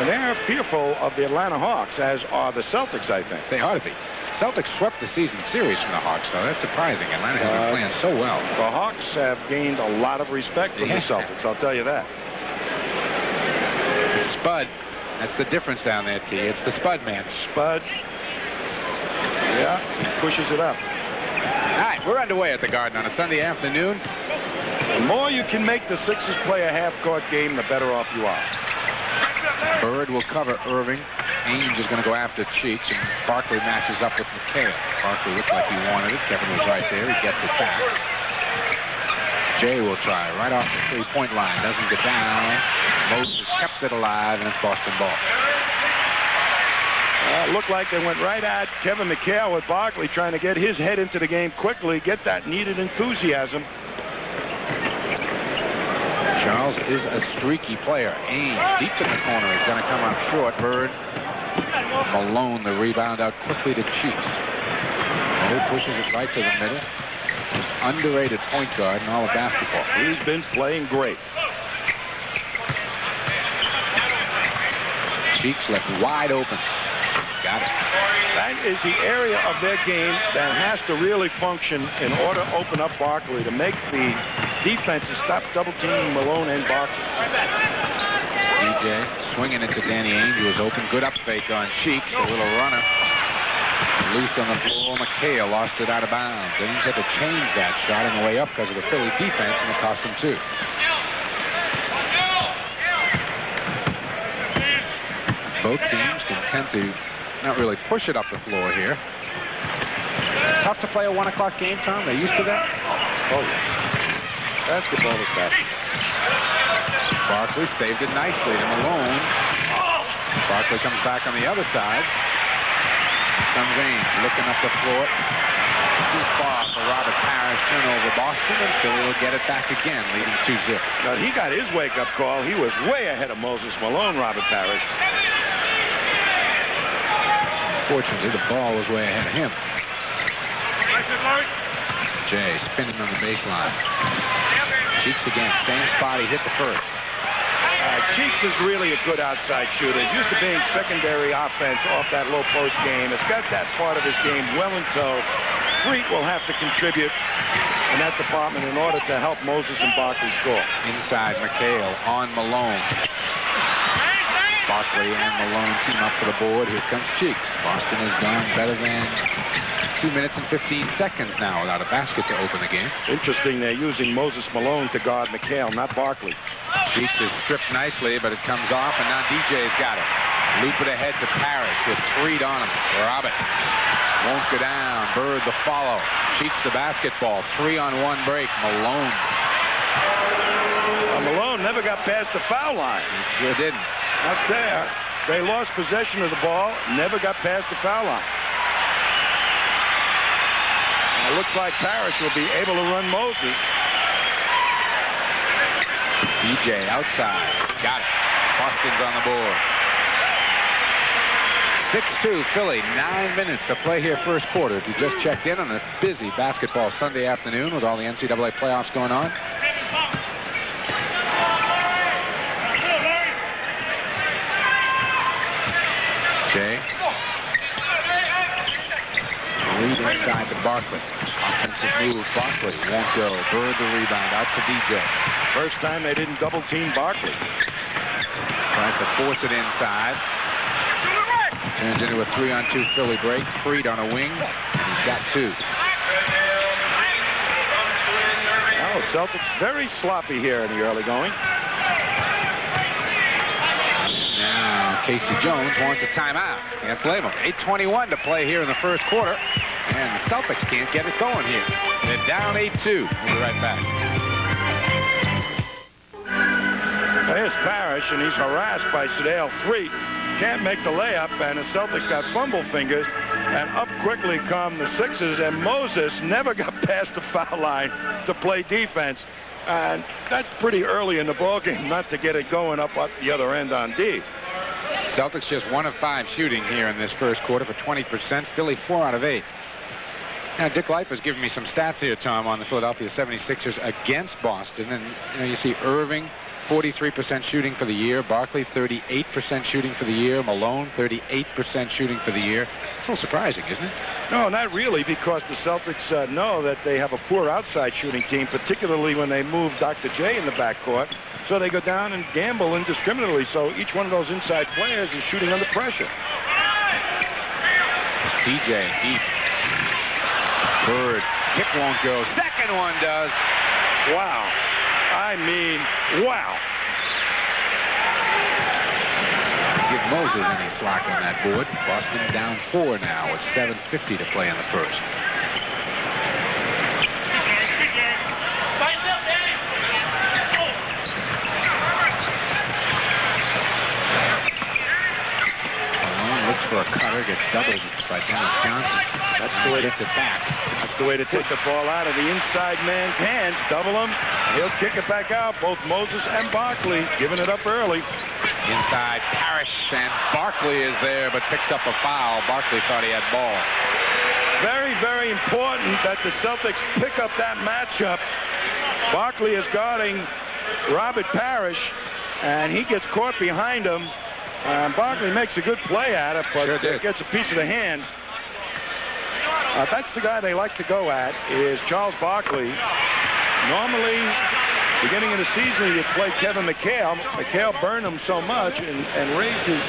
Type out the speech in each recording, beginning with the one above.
They're fearful of the Atlanta Hawks, as are the Celtics, I think. They ought to be. Celtics swept the season series from the Hawks, though. That's surprising. Atlanta has been playing so well. The Hawks have gained a lot of respect from the Celtics, I'll tell you that. Spud. That's the difference down there, T. It's the Spud man. Spud. Yeah, he pushes it up. All right, we're underway at the Garden on a Sunday afternoon. The more you can make the Sixers play a half-court game, the better off you are. Bird will cover Irving. Ainge is going to go after Cheeks, and Barkley matches up with McHale. Barkley looked like he wanted it. Kevin was right there. He gets it back. Jay will try right off the three-point line. Doesn't get down. Moses kept it alive, and it's Boston ball. It looked like they went right at Kevin McHale with Barkley, trying to get his head into the game quickly, get that needed enthusiasm. Charles is a streaky player. Ainge deep in the corner is going to come up short. Bird. Malone the rebound out quickly to Cheeks. Mo pushes it right to the middle. Underrated point guard in all of basketball. He's been playing great. Cheeks left wide open. Got it. That is the area of their game that has to really function in order to open up Barkley, to make the defenses stop double-teaming Malone and Barkley. DJ swinging it to Danny Ainge, who was open. Good up fake on Cheeks. A little runner. Loose on the floor. McHale lost it out of bounds. Ainge had to change that shot on the way up because of the Philly defense, and it cost him two. Both teams can tend to not really push it up the floor here. It's tough to play a 1 o'clock game, Tom. They're used to that. Oh, yeah. Basketball is basketball. Barkley saved it nicely to Malone. Barkley comes back on the other side. Here comes Ainge looking up the floor. Too far for Robert Parrish. Turnover Boston, and Philly will get it back again, leading 2-0. Now, he got his wake-up call. He was way ahead of Moses Malone, Robert Parrish. Fortunately, the ball was way ahead of him. Jay spinning on the baseline. Cheeks again, same spot he hit the first. Cheeks is really a good outside shooter. He's used to being secondary offense off that low post game. Has got that part of his game well in tow. Freet will have to contribute in that department in order to help Moses and Barkley score. Inside McHale on Malone. Barkley and Malone team up for the board. Here comes Cheeks. Boston has gone better than 2 minutes and 15 seconds now without a basket to open the game. Interesting, they're using Moses Malone to guard McHale, not Barkley. Cheeks is stripped nicely, but it comes off, and now DJ's got it. Loop it ahead to Parrish with Freed on him. Robert won't go down. Bird the follow. Cheeks the basketball. 3-on-1 break. Malone. Malone never got past the foul line. He sure didn't. Up there, they lost possession of the ball, never got past the foul line. It looks like Parrish will be able to run Moses. DJ outside. Got it. Boston's on the board. 6-2 Philly. 9 minutes to play here first quarter. If you just checked in on a busy basketball Sunday afternoon with all the NCAA playoffs going on. Jay. Reed inside to Barkley. Offensive move. Barkley won't go. Bird the rebound out to DJ. First time they didn't double team Barkley. Tries to force it inside. Turns into a 3-on-2 Philly break. Freed on a wing. And he's got two. Oh, Celtics very sloppy here in the early going. Now Casey Jones wants a timeout. Can't blame him. 8:21 to play here in the first quarter. And the Celtics can't get it going here. They're down 8-2. We'll be right back. There's Parrish, and he's harassed by Sedale Freet. Can't make the layup, and the Celtics got fumble fingers. And up quickly come the Sixers, and Moses never got past the foul line to play defense. And that's pretty early in the ballgame not to get it going up the other end on D. Celtics just 1 of 5 shooting here in this first quarter for 20%. Philly 4 out of 8. Now, Dick Leiper's giving me some stats here, Tom, on the Philadelphia 76ers against Boston. And, you know, you see Irving 43% shooting for the year. Barkley, 38% shooting for the year. Malone, 38% shooting for the year. It's a little surprising, isn't it? No, not really, because the Celtics know that they have a poor outside shooting team, particularly when they move Dr. J in the backcourt. So they go down and gamble indiscriminately. So each one of those inside players is shooting under pressure. DJ deep. Bird. Kick won't go. Second one does. Wow. I mean, wow. Give Moses any slack on that board. Boston down 4 now with 7:50 to play in the first. Malone looks for a cutter, gets doubled by Dennis Johnson. That's the way gets it back. That's the way to take the ball out of the inside man's hands. Double him. He'll kick it back out. Both Moses and Barkley giving it up early. Inside, Parrish, and Barkley is there, but picks up a foul. Barkley thought he had ball. Very, very important that the Celtics pick up that matchup. Barkley is guarding Robert Parrish, and he gets caught behind him. Barkley makes a good play at it, but gets a piece of the hand. That's the guy they like to go at, is Charles Barkley. Normally, beginning of the season, you play Kevin McHale. McHale burned him so much and raised his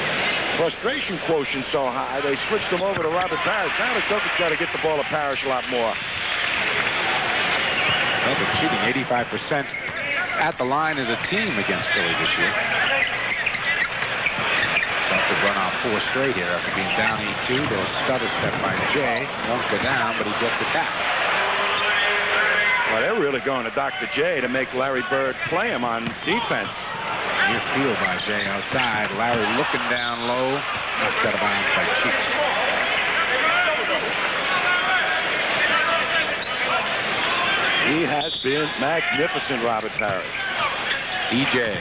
frustration quotient so high, they switched him over to Robert Parrish. Now the Celtics got to get the ball to Parrish a lot more. Celtics shooting 85% at the line as a team against Philly this year. Celtics run off 4 straight here after being down 8-2. There's a stutter step by Jay. Won't go down, but he gets it back. Well, they're really going to Dr. J to make Larry Bird play him on defense. Here's steal by Jay outside. Larry looking down low. Knocked out of bounds by Cheeks. He has been magnificent, Robert Parrish. DJ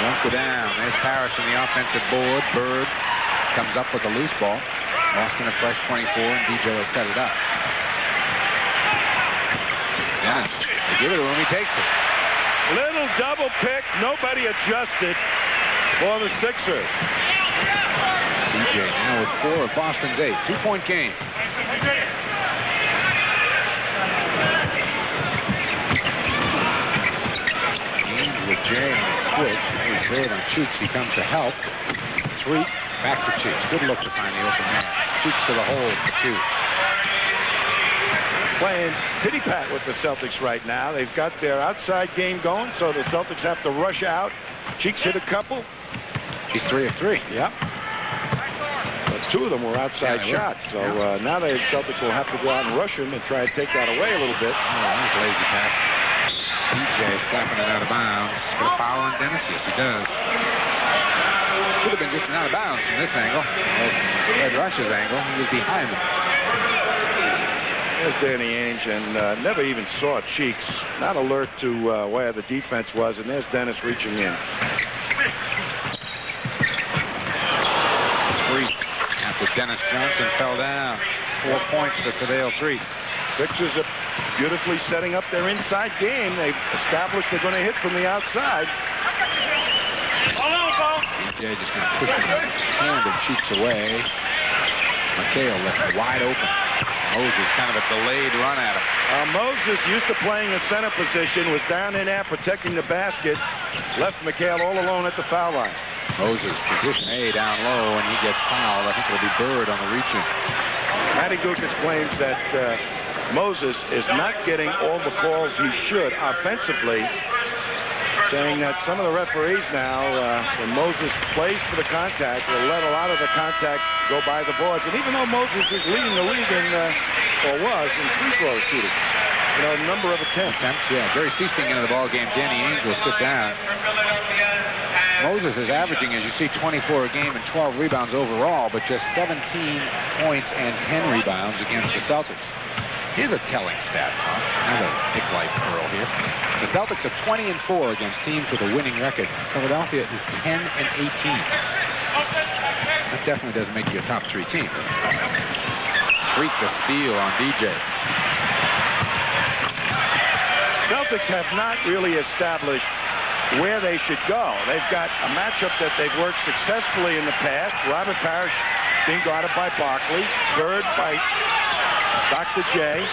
won't go down. There's Parrish on the offensive board. Bird comes up with a loose ball. Boston a fresh 24, and DJ will set it up. Dennis, they give it to him. He takes it. Little double pick. Nobody adjusted for the Sixers. DJ now with 4 of Boston's 8. 2-point game. With Jay on the switch. He's great on Cheeks. He comes to help. 3. Back to Cheeks. Good look to find the open man. Cheeks to the hole for 2. Playing pity-pat with the Celtics right now. They've got their outside game going, so the Celtics have to rush out. Cheeks hit a couple. He's 3 of 3. Yep. But 2 of them were outside shots. So now the Celtics will have to go out and rush him and try and take that away a little bit. Oh, that was a lazy pass. DJ slapping it out of bounds. Got a foul on Dennis? Yes, he does. Should have been just an out of bounds from this angle. From Red Rush's angle. He was behind him. There's Danny Ainge, and never even saw Cheeks. Not alert to where the defense was, and there's Dennis reaching in. 3 after Dennis Johnson fell down. 4 points for Surveil 3. Sixers are beautifully setting up their inside game. They've established they're going to hit from the outside. DJ just kind of pushing the hand of Cheeks away. McHale left wide open. Moses kind of a delayed run at him. Moses, used to playing the center position, was down in there protecting the basket. Left McHale all alone at the foul line. Moses, position A down low, and he gets fouled. I think it'll be Bird on the reach-in. Matty Gukas claims that Moses is not getting all the calls he should offensively, saying that some of the referees now, when Moses plays for the contact, will let a lot of the contact go by the boards. And even though Moses is leading the league in, or was, in free throw shooting, number of attempts. Yeah. Jerry Seasting into the ball game. Danny Ainge will sit down. Moses is averaging, as you see, 24 a game and 12 rebounds overall, but just 17 points and 10 rebounds against the Celtics. Here's a telling stat. Another Dick Light Pearl here. The Celtics are 20-4 against teams with a winning record. Philadelphia is 10-18. That definitely doesn't make you a top 3 team. Freak the steal on DJ. Celtics have not really established where they should go. They've got a matchup that they've worked successfully in the past. Robert Parrish being guarded by Barkley. Bird by Dr. J.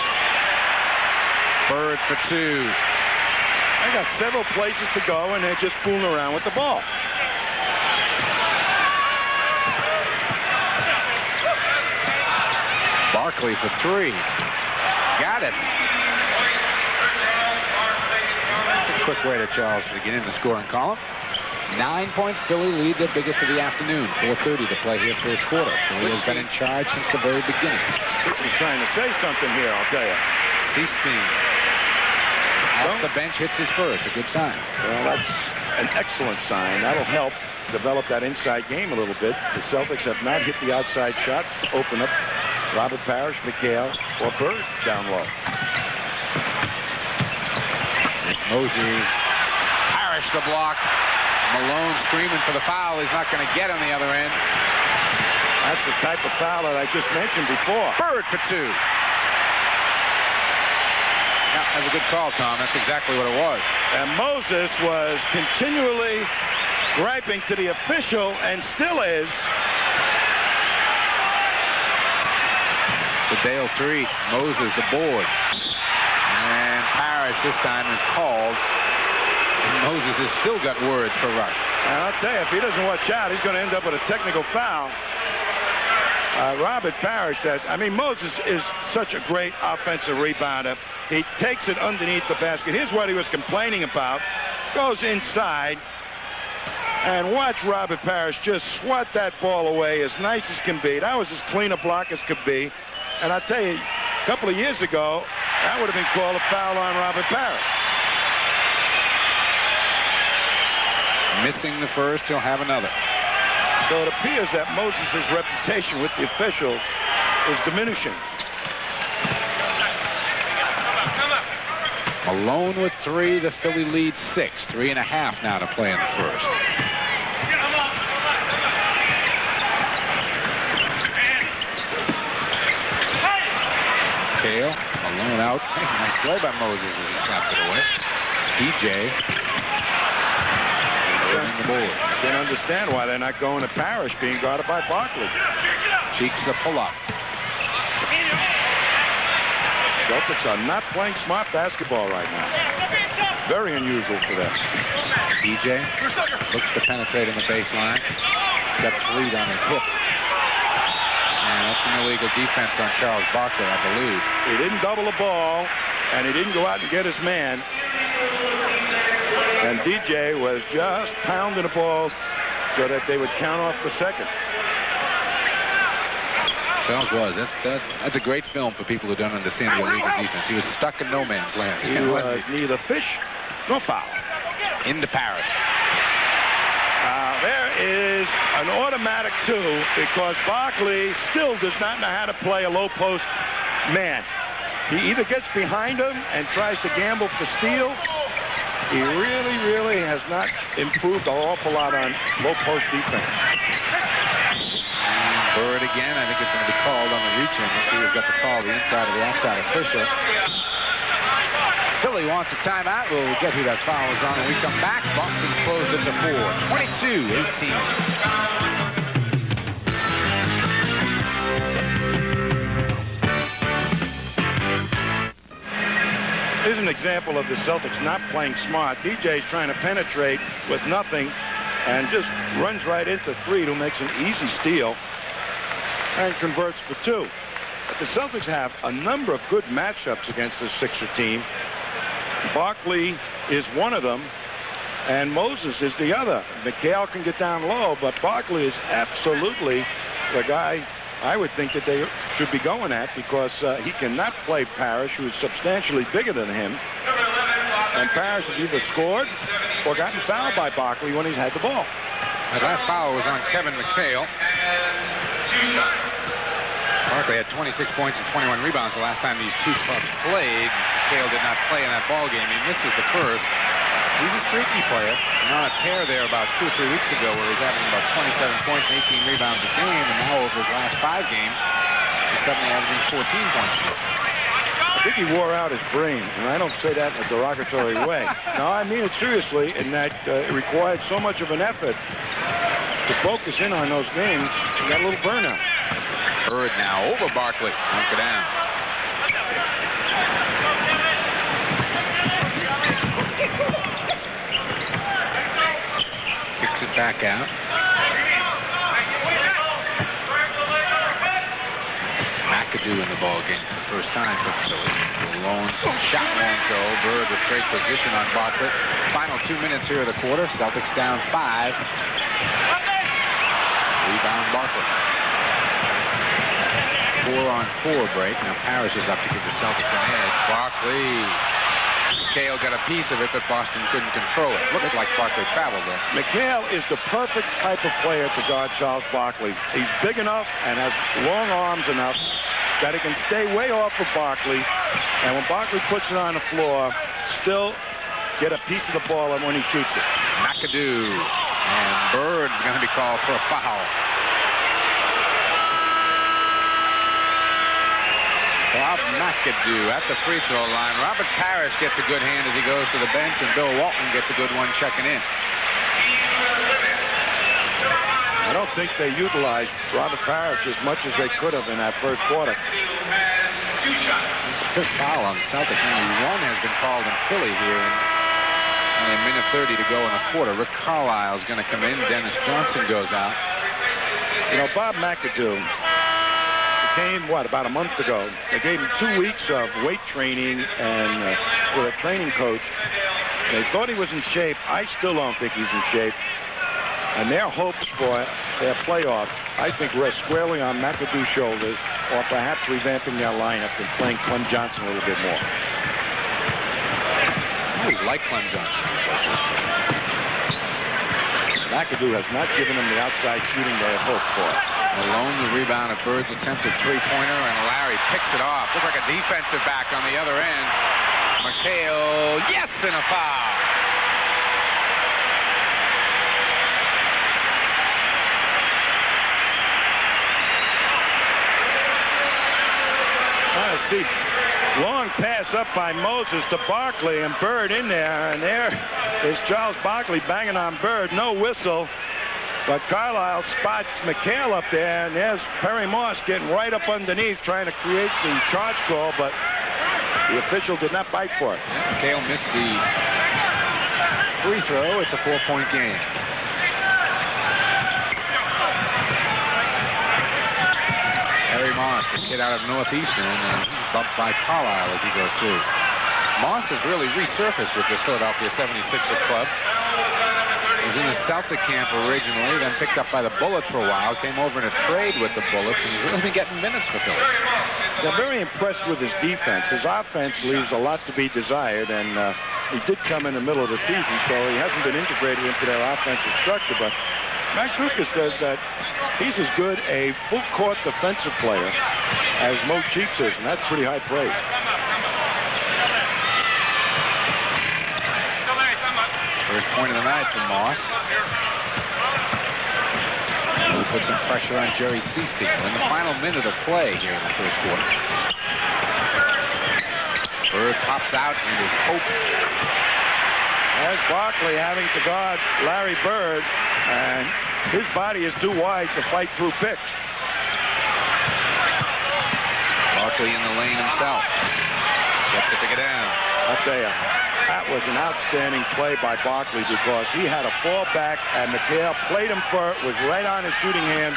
Bird for 2. They got several places to go, and they're just fooling around with the ball. Barkley for 3. Got it. A quick way to Charles to get in the scoring column. 9-point Philly lead, their biggest of the afternoon. 4:30 to play here, first quarter. Philly has been in charge since the very beginning. He's trying to say something here, I'll tell you. Seasteen off the bench hits his first. A good sign. Well, that's an excellent sign. That'll help develop that inside game a little bit. The Celtics have not hit the outside shots to open up Robert Parrish, McHale, or Bird down low. It's Mosey. Parrish the block. Malone screaming for the foul. He's not going to get on the other end. That's the type of foul that I just mentioned before. Bird for 2. Yeah, that's a good call, Tom. That's exactly what it was. And Moses was continually griping to the official, and still is. So Dale 3, Moses the board. And Parrish this time is called. And Moses has still got words for Rush. And I'll tell you, if he doesn't watch out, he's going to end up with a technical foul. Robert Parrish, Moses is such a great offensive rebounder. He takes it underneath the basket. Here's what he was complaining about. Goes inside. And watch Robert Parrish just swat that ball away as nice as can be. That was as clean a block as could be. And I'll tell you, a couple of years ago, that would have been called a foul on Robert Parrish. Missing the first, he'll have another. So it appears that Moses' reputation with the officials is diminishing. Malone with 3. The Philly lead 6. 3.5 now to play in the first. Kale, Malone out. Hey, nice play by Moses as he snaps it away. DJ. The board. I can't understand why they're not going to Parrish being guarded by Barkley. Cheeks the pull-up. Celtics are not playing smart basketball right now. Very unusual for them. DJ looks to penetrate in the baseline. He's got Fleet on his hip. And that's an illegal defense on Charles Barkley, I believe. He didn't double the ball, and he didn't go out and get his man. And DJ was just pounding the ball so that they would count off the second. Charles was. That's a great film for people who don't understand the illegal defense. He was stuck in no man's land. He was neither fish nor foul. Into Parrish. There is an automatic 2 because Barkley still does not know how to play a low post man. He either gets behind him and tries to gamble for steals. He really has not improved an awful lot on low post defense. Bird again. I think it's going to be called on the reach-in. Let's see who's got the call, the inside or the outside official. Philly wants a timeout. We'll get who that foul is on when we come back. Boston's closed at the 4. 22-18. Here's an example of the Celtics not playing smart. DJ's trying to penetrate with nothing and just runs right into 3 who makes an easy steal and converts for 2. But the Celtics have a number of good matchups against this Sixer team. Barkley is one of them, and Moses is the other. McHale can get down low, but Barkley is absolutely the guy I would think that they should be going at because he cannot play Parrish, who is substantially bigger than him. And Parrish has either scored or gotten fouled by Barkley when he's had the ball. The last foul was on Kevin McHale. Barkley had 26 points and 21 rebounds the last time these two clubs played. McHale did not play in that ball game. He misses the first. He's a streaky player. And on a tear there about 2 or 3 weeks ago where he's having about 27 points and 18 rebounds a game. And now over his last 5 games, he's suddenly averaging 14 points. think he wore out his brain, and I don't say that in a derogatory way. No, I mean it seriously, in that it required so much of an effort to focus in on those games. He got a little burnout. Bird now over Barkley. Knock it down. Kicks it back out. McAdoo in the ball game for the first time for Philly. Shot won't go. Bird with great position on Barkley. Final 2 minutes here of the quarter. Celtics down 5. Rebound Barkley. 4-on-4 break. Now Parrish is up to give the Celtics an edge. Barkley. McHale got a piece of it, but Boston couldn't control it. Looked like Barkley traveled there. McHale is the perfect type of player to guard Charles Barkley. He's big enough and has long arms enough that he can stay way off of Barkley. And when Barkley puts it on the floor, still get a piece of the ball when he shoots it. McAdoo. And Bird's going to be called for a foul. Bob McAdoo at the free throw line. Robert Parrish gets a good hand as he goes to the bench, and Bill Walton gets a good one checking in. I don't think they utilized Robert Parrish as much as they could have in that first quarter. It's the fifth foul on the Celtics. Only one has been called in Philly here. And a minute 30 to go in the quarter. Rick Carlisle is going to come in. Dennis Johnson goes out. You know, Bob McAdoo came, about a month ago. They gave him 2 weeks of weight training and with a training coach. They thought he was in shape. I still don't think he's in shape. And their hopes for their playoffs, I think, rest squarely on McAdoo's shoulders, or perhaps revamping their lineup and playing Clem Johnson a little bit more. I always like Clem Johnson. McAdoo has not given him the outside shooting they had hoped for. Malone, the rebound of Bird's attempted three-pointer, and Larry picks it off. Looks like a defensive back on the other end. McHale, yes, and a foul. See, long pass up by Moses to Barkley, and Bird in there, and there is Charles Barkley banging on Bird. No whistle, but Carlisle spots McHale up there, and there's Perry Moss getting right up underneath trying to create the charge call, but the official did not bite for it. McHale missed the free throw. It's a 4-point game. Perry Moss, the kid out of Northeastern, and he's bumped by Carlisle as he goes through. Moss has really resurfaced with this Philadelphia 76er club. He was in the Celtic camp originally, then picked up by the Bullets for a while, came over in a trade with the Bullets, and he's really been getting minutes for Philly. They're very impressed with his defense. His offense leaves a lot to be desired, and he did come in the middle of the season, so he hasn't been integrated into their offensive structure. But Matt Kuka says that he's as good a full-court defensive player as Mo Cheeks is, and that's pretty high praise. First point of the night for Moss. He put some pressure on Jerry Seasting. We're in the final minute of play here in the first quarter. Bird pops out and is open. There's Barkley having to guard Larry Bird, and his body is too wide to fight through picks. Barkley in the lane himself. Gets it to get down. I'll tell you, that was an outstanding play by Barkley because he had a fall back, and McHale played him for it, was right on his shooting hand.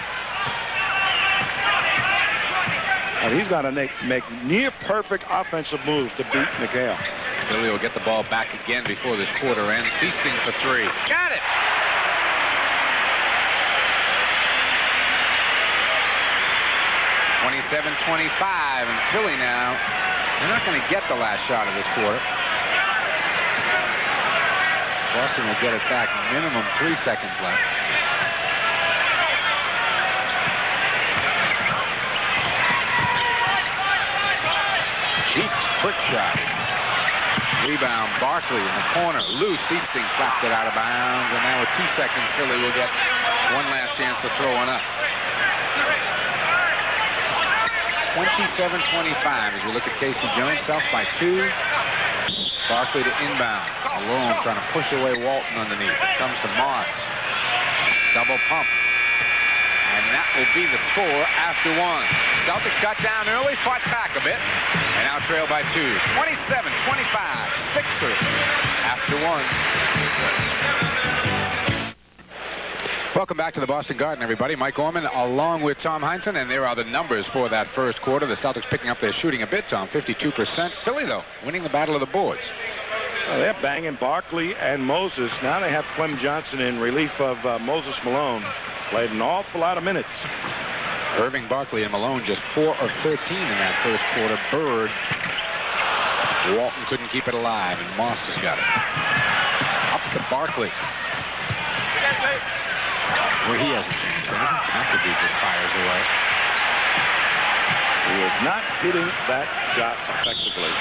And he's got to make near-perfect offensive moves to beat McHale. Philly will get the ball back again before this quarter ends. Seasting for three. Got it! (27-25), and Philly now, they're not going to get the last shot of this quarter. Boston will get it back, minimum 3 seconds left. Cheeks, quick shot. Rebound, Barkley in the corner. Loose, Seasting slapped it out of bounds, and now with 2 seconds, Philly will get one last chance to throw one up. 27-25 as we look at Casey Jones. South by 2. Barkley to inbound. Malone trying to push away Walton underneath. It comes to Moss. Double pump. And that will be the score after 1. Celtics got down early, fought back a bit, and now trail by 2. 27-25. Sixers after 1. Welcome back to the Boston Garden, everybody. Mike Orman along with Tom Heinsohn, and there are the numbers for that first quarter. The Celtics picking up their shooting a bit, Tom, 52%. Philly, though, winning the battle of the boards. Well, they're banging Barkley and Moses. Now they have Clem Johnson in relief of Moses Malone. Played an awful lot of minutes. Irving, Barkley, and Malone just 4 of 13 in that first quarter. Bird, Walton couldn't keep it alive, and Moss has got it. Up to Barkley. Where he hasn't changed anything. McAdoo just fires away. He is not hitting that shot effectively.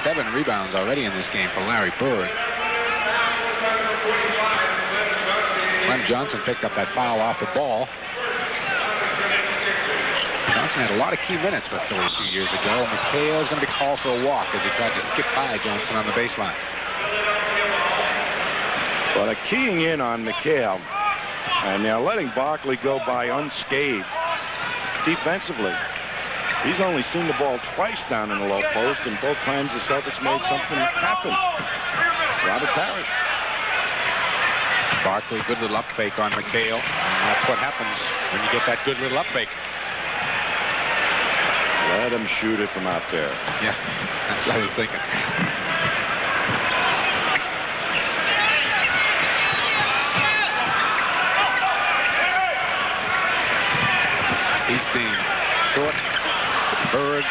Seven rebounds already in this game for Larry Bird. Clem Johnson picked up that foul off the ball. Johnson had a lot of key minutes for Philly a few years ago. McHale is going to be called for a walk as he tried to skip by Johnson on the baseline. Well, they're keying in on McHale, and they're letting Barkley go by unscathed defensively. He's only seen the ball twice down in the low post, and both times the Celtics made something happen. Robert Parrish. Barkley, good little up fake on McHale, and that's what happens when you get that good little up fake. Let him shoot it from out there. Yeah, that's what I was thinking. Seasteen short. Bird.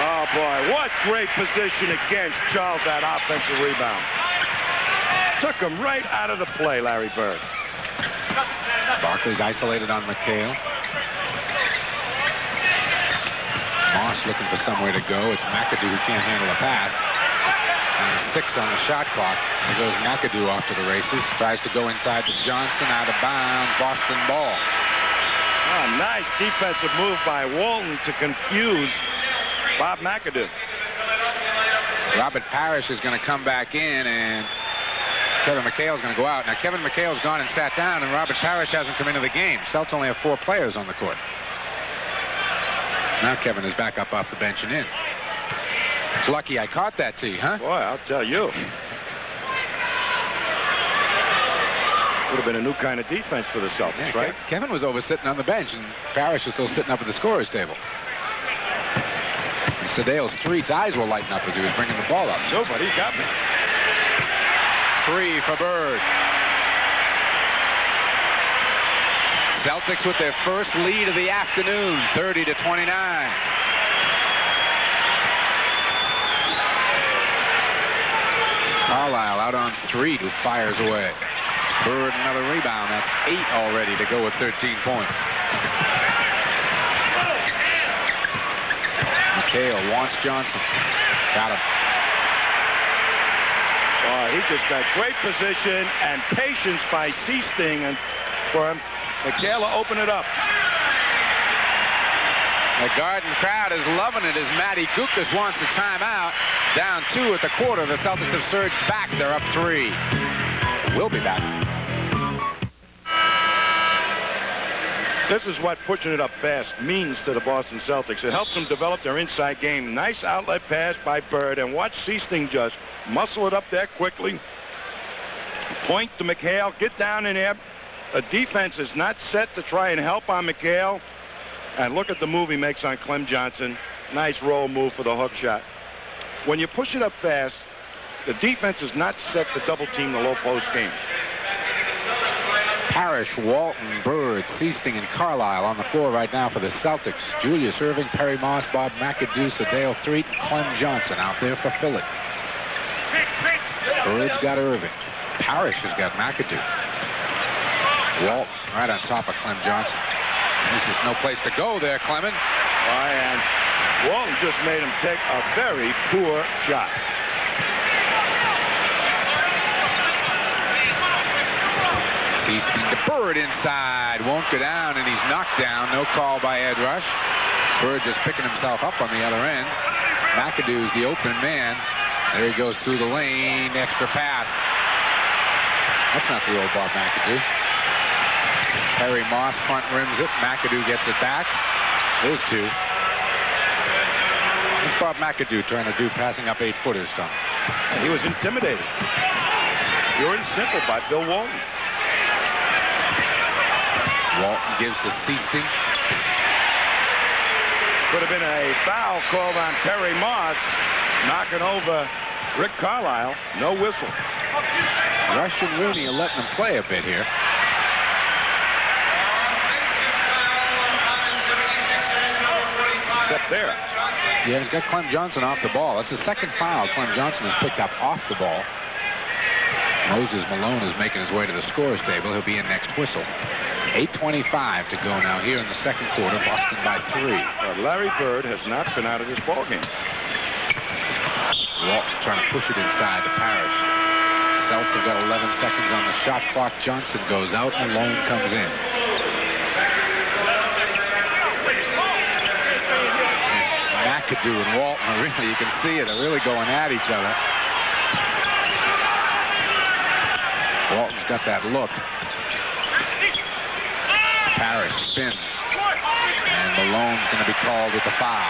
Oh, boy, what great position against Charles, that offensive rebound. Took him right out of the play, Larry Bird. Barkley's isolated on McHale. Moss looking for somewhere to go. It's McAdoo who can't handle a pass. And 6 on the shot clock. There goes McAdoo off to the races. Tries to go inside to Johnson, out of bounds. Boston ball. Oh, nice defensive move by Walton to confuse Bob McAdoo. Robert Parrish is going to come back in, and Kevin McHale's going to go out. Now, Kevin McHale's gone and sat down, and Robert Parrish hasn't come into the game. Celtics only have 4 players on the court. Now Kevin is back up off the bench and in. It's lucky I caught that tee, huh? Boy, I'll tell you. Would have been a new kind of defense for the Celtics, yeah, right? Kevin was over sitting on the bench, and Parrish was still sitting up at the scorer's table. And Sedale's eyes were lighting up as he was bringing the ball up. Nobody got me. 3 for Bird. Celtics with their first lead of the afternoon, 30-29. Carlisle out on 3, who fires away. Bird another rebound. That's 8 already to go with 13 points. McHale wants Johnson. Got him. He just got great position and patience by Seasting, and for him, McHale will open it up. The Garden crowd is loving it as Matty Gukas wants a timeout. Down 2 at the quarter. The Celtics have surged back. They're up 3. We'll be back. This is what pushing it up fast means to the Boston Celtics. It helps them develop their inside game. Nice outlet pass by Bird, and watch Seasting just muscle it up there quickly. Point to McHale. Get down in there. The defense is not set to try and help on McHale. And look at the move he makes on Clem Johnson. Nice roll move for the hook shot. When you push it up fast, the defense is not set to double team the low post game. Parrish, Walton, Bird, Seasting, and Carlisle on the floor right now for the Celtics. Julius Irving, Perry Moss, Bob McAdoo, Sedale Threet, and Clem Johnson out there for Philly. Bird's got Irving. Parrish has got McAdoo. Walton right on top of Clem Johnson. And this is no place to go there, Clement. And Walton just made him take a very poor shot. Seasting to Bird inside. Won't go down, and he's knocked down. No call by Ed Rush. Bird just picking himself up on the other end. McAdoo's the open man. There he goes through the lane. Extra pass. That's not the old Bob McAdoo. Terry Moss front rims it. McAdoo gets it back. Those two. It's Bob McAdoo trying to do passing up 8-footers, Tom. He was intimidated. Pure and simple by Bill Walton. Walton gives to Seasting. Could have been a foul called on Perry Moss, knocking over Rick Carlisle. No whistle. Rush and Rooney are letting them play a bit here. Except there. Yeah, he's got Clem Johnson off the ball. That's the second foul Clem Johnson has picked up off the ball. Moses Malone is making his way to the scorer's table. He'll be in next whistle. 8:25 to go now here in the second quarter. Boston by 3. But Larry Bird has not been out of this ballgame. Walton trying to push it inside to Parrish. Celtics have got 11 seconds on the shot clock. Johnson goes out. Malone comes in. McAdoo and Walton are really, you can see it, they're really going at each other. Walton's got that look. Parrish spins. And Malone's going to be called with the foul.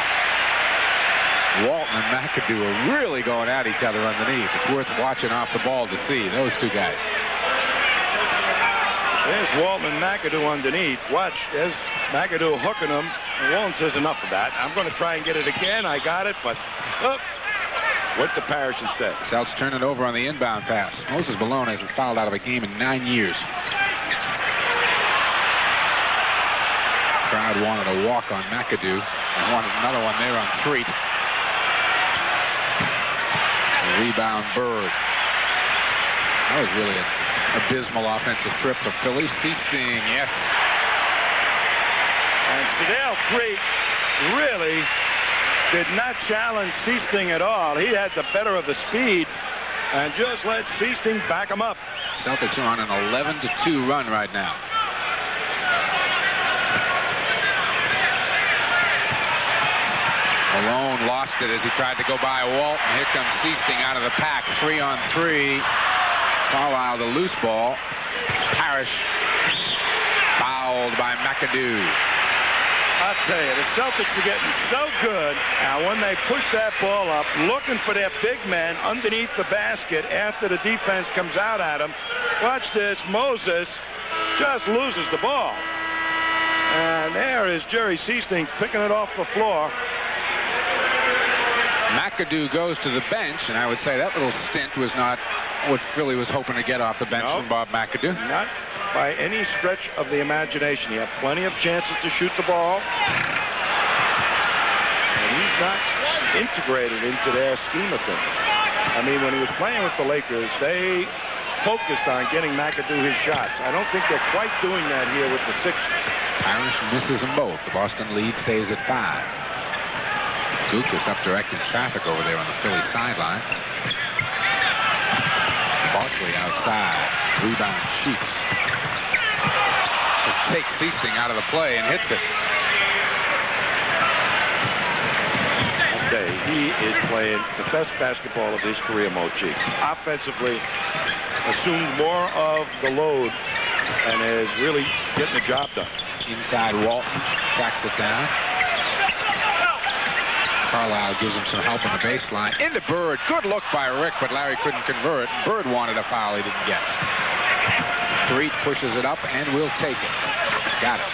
Walton and McAdoo are really going at each other underneath. It's worth watching off the ball to see those two guys. There's Walton and McAdoo underneath. Watch, there's McAdoo hooking him. And Walton says enough of that. I'm going to try and get it again. I got it, but went to Parrish instead. Celtics turn it over on the inbound pass. Moses Malone hasn't fouled out of a game in 9 years. Crowd wanted a walk on McAdoo and wanted another one there on Threet. Rebound Bird. That was really an abysmal offensive trip to Philly. Seasting, yes. And Sedale Threet really did not challenge Seasting at all. He had the better of the speed and just let Seasting back him up. Celtics are on an 11-2 run right now. Malone lost it as he tried to go by Walton. Here comes Seasting out of the pack. 3-on-3. Carlisle the loose ball. Parrish fouled by McAdoo. I'll tell you, the Celtics are getting so good. Now, when they push that ball up, looking for their big man underneath the basket after the defense comes out at him. Watch this. Moses just loses the ball. And there is Jerry Seasting picking it off the floor. McAdoo goes to the bench, and I would say that little stint was not what Philly was hoping to get off the bench from Bob McAdoo. Not by any stretch of the imagination. He had plenty of chances to shoot the ball. And he's not integrated into their scheme of things. I mean, when he was playing with the Lakers, they focused on getting McAdoo his shots. I don't think they're quite doing that here with the Sixers. Parrish misses them both. The Boston lead stays at 5. Gukas up directing traffic over there on the Philly sideline. Barkley outside. Rebound Sheets. Just takes Seasting out of the play and hits it. I'll tell you, he is playing the best basketball of his career, Mo Cheeks. Offensively, assumed more of the load and is really getting the job done. Inside Walton tracks it down. Carlisle gives him some help on the baseline. Into Bird. Good look by Rick, but Larry couldn't convert. Bird wanted a foul he didn't get. Threet pushes it up and will take it. Got it.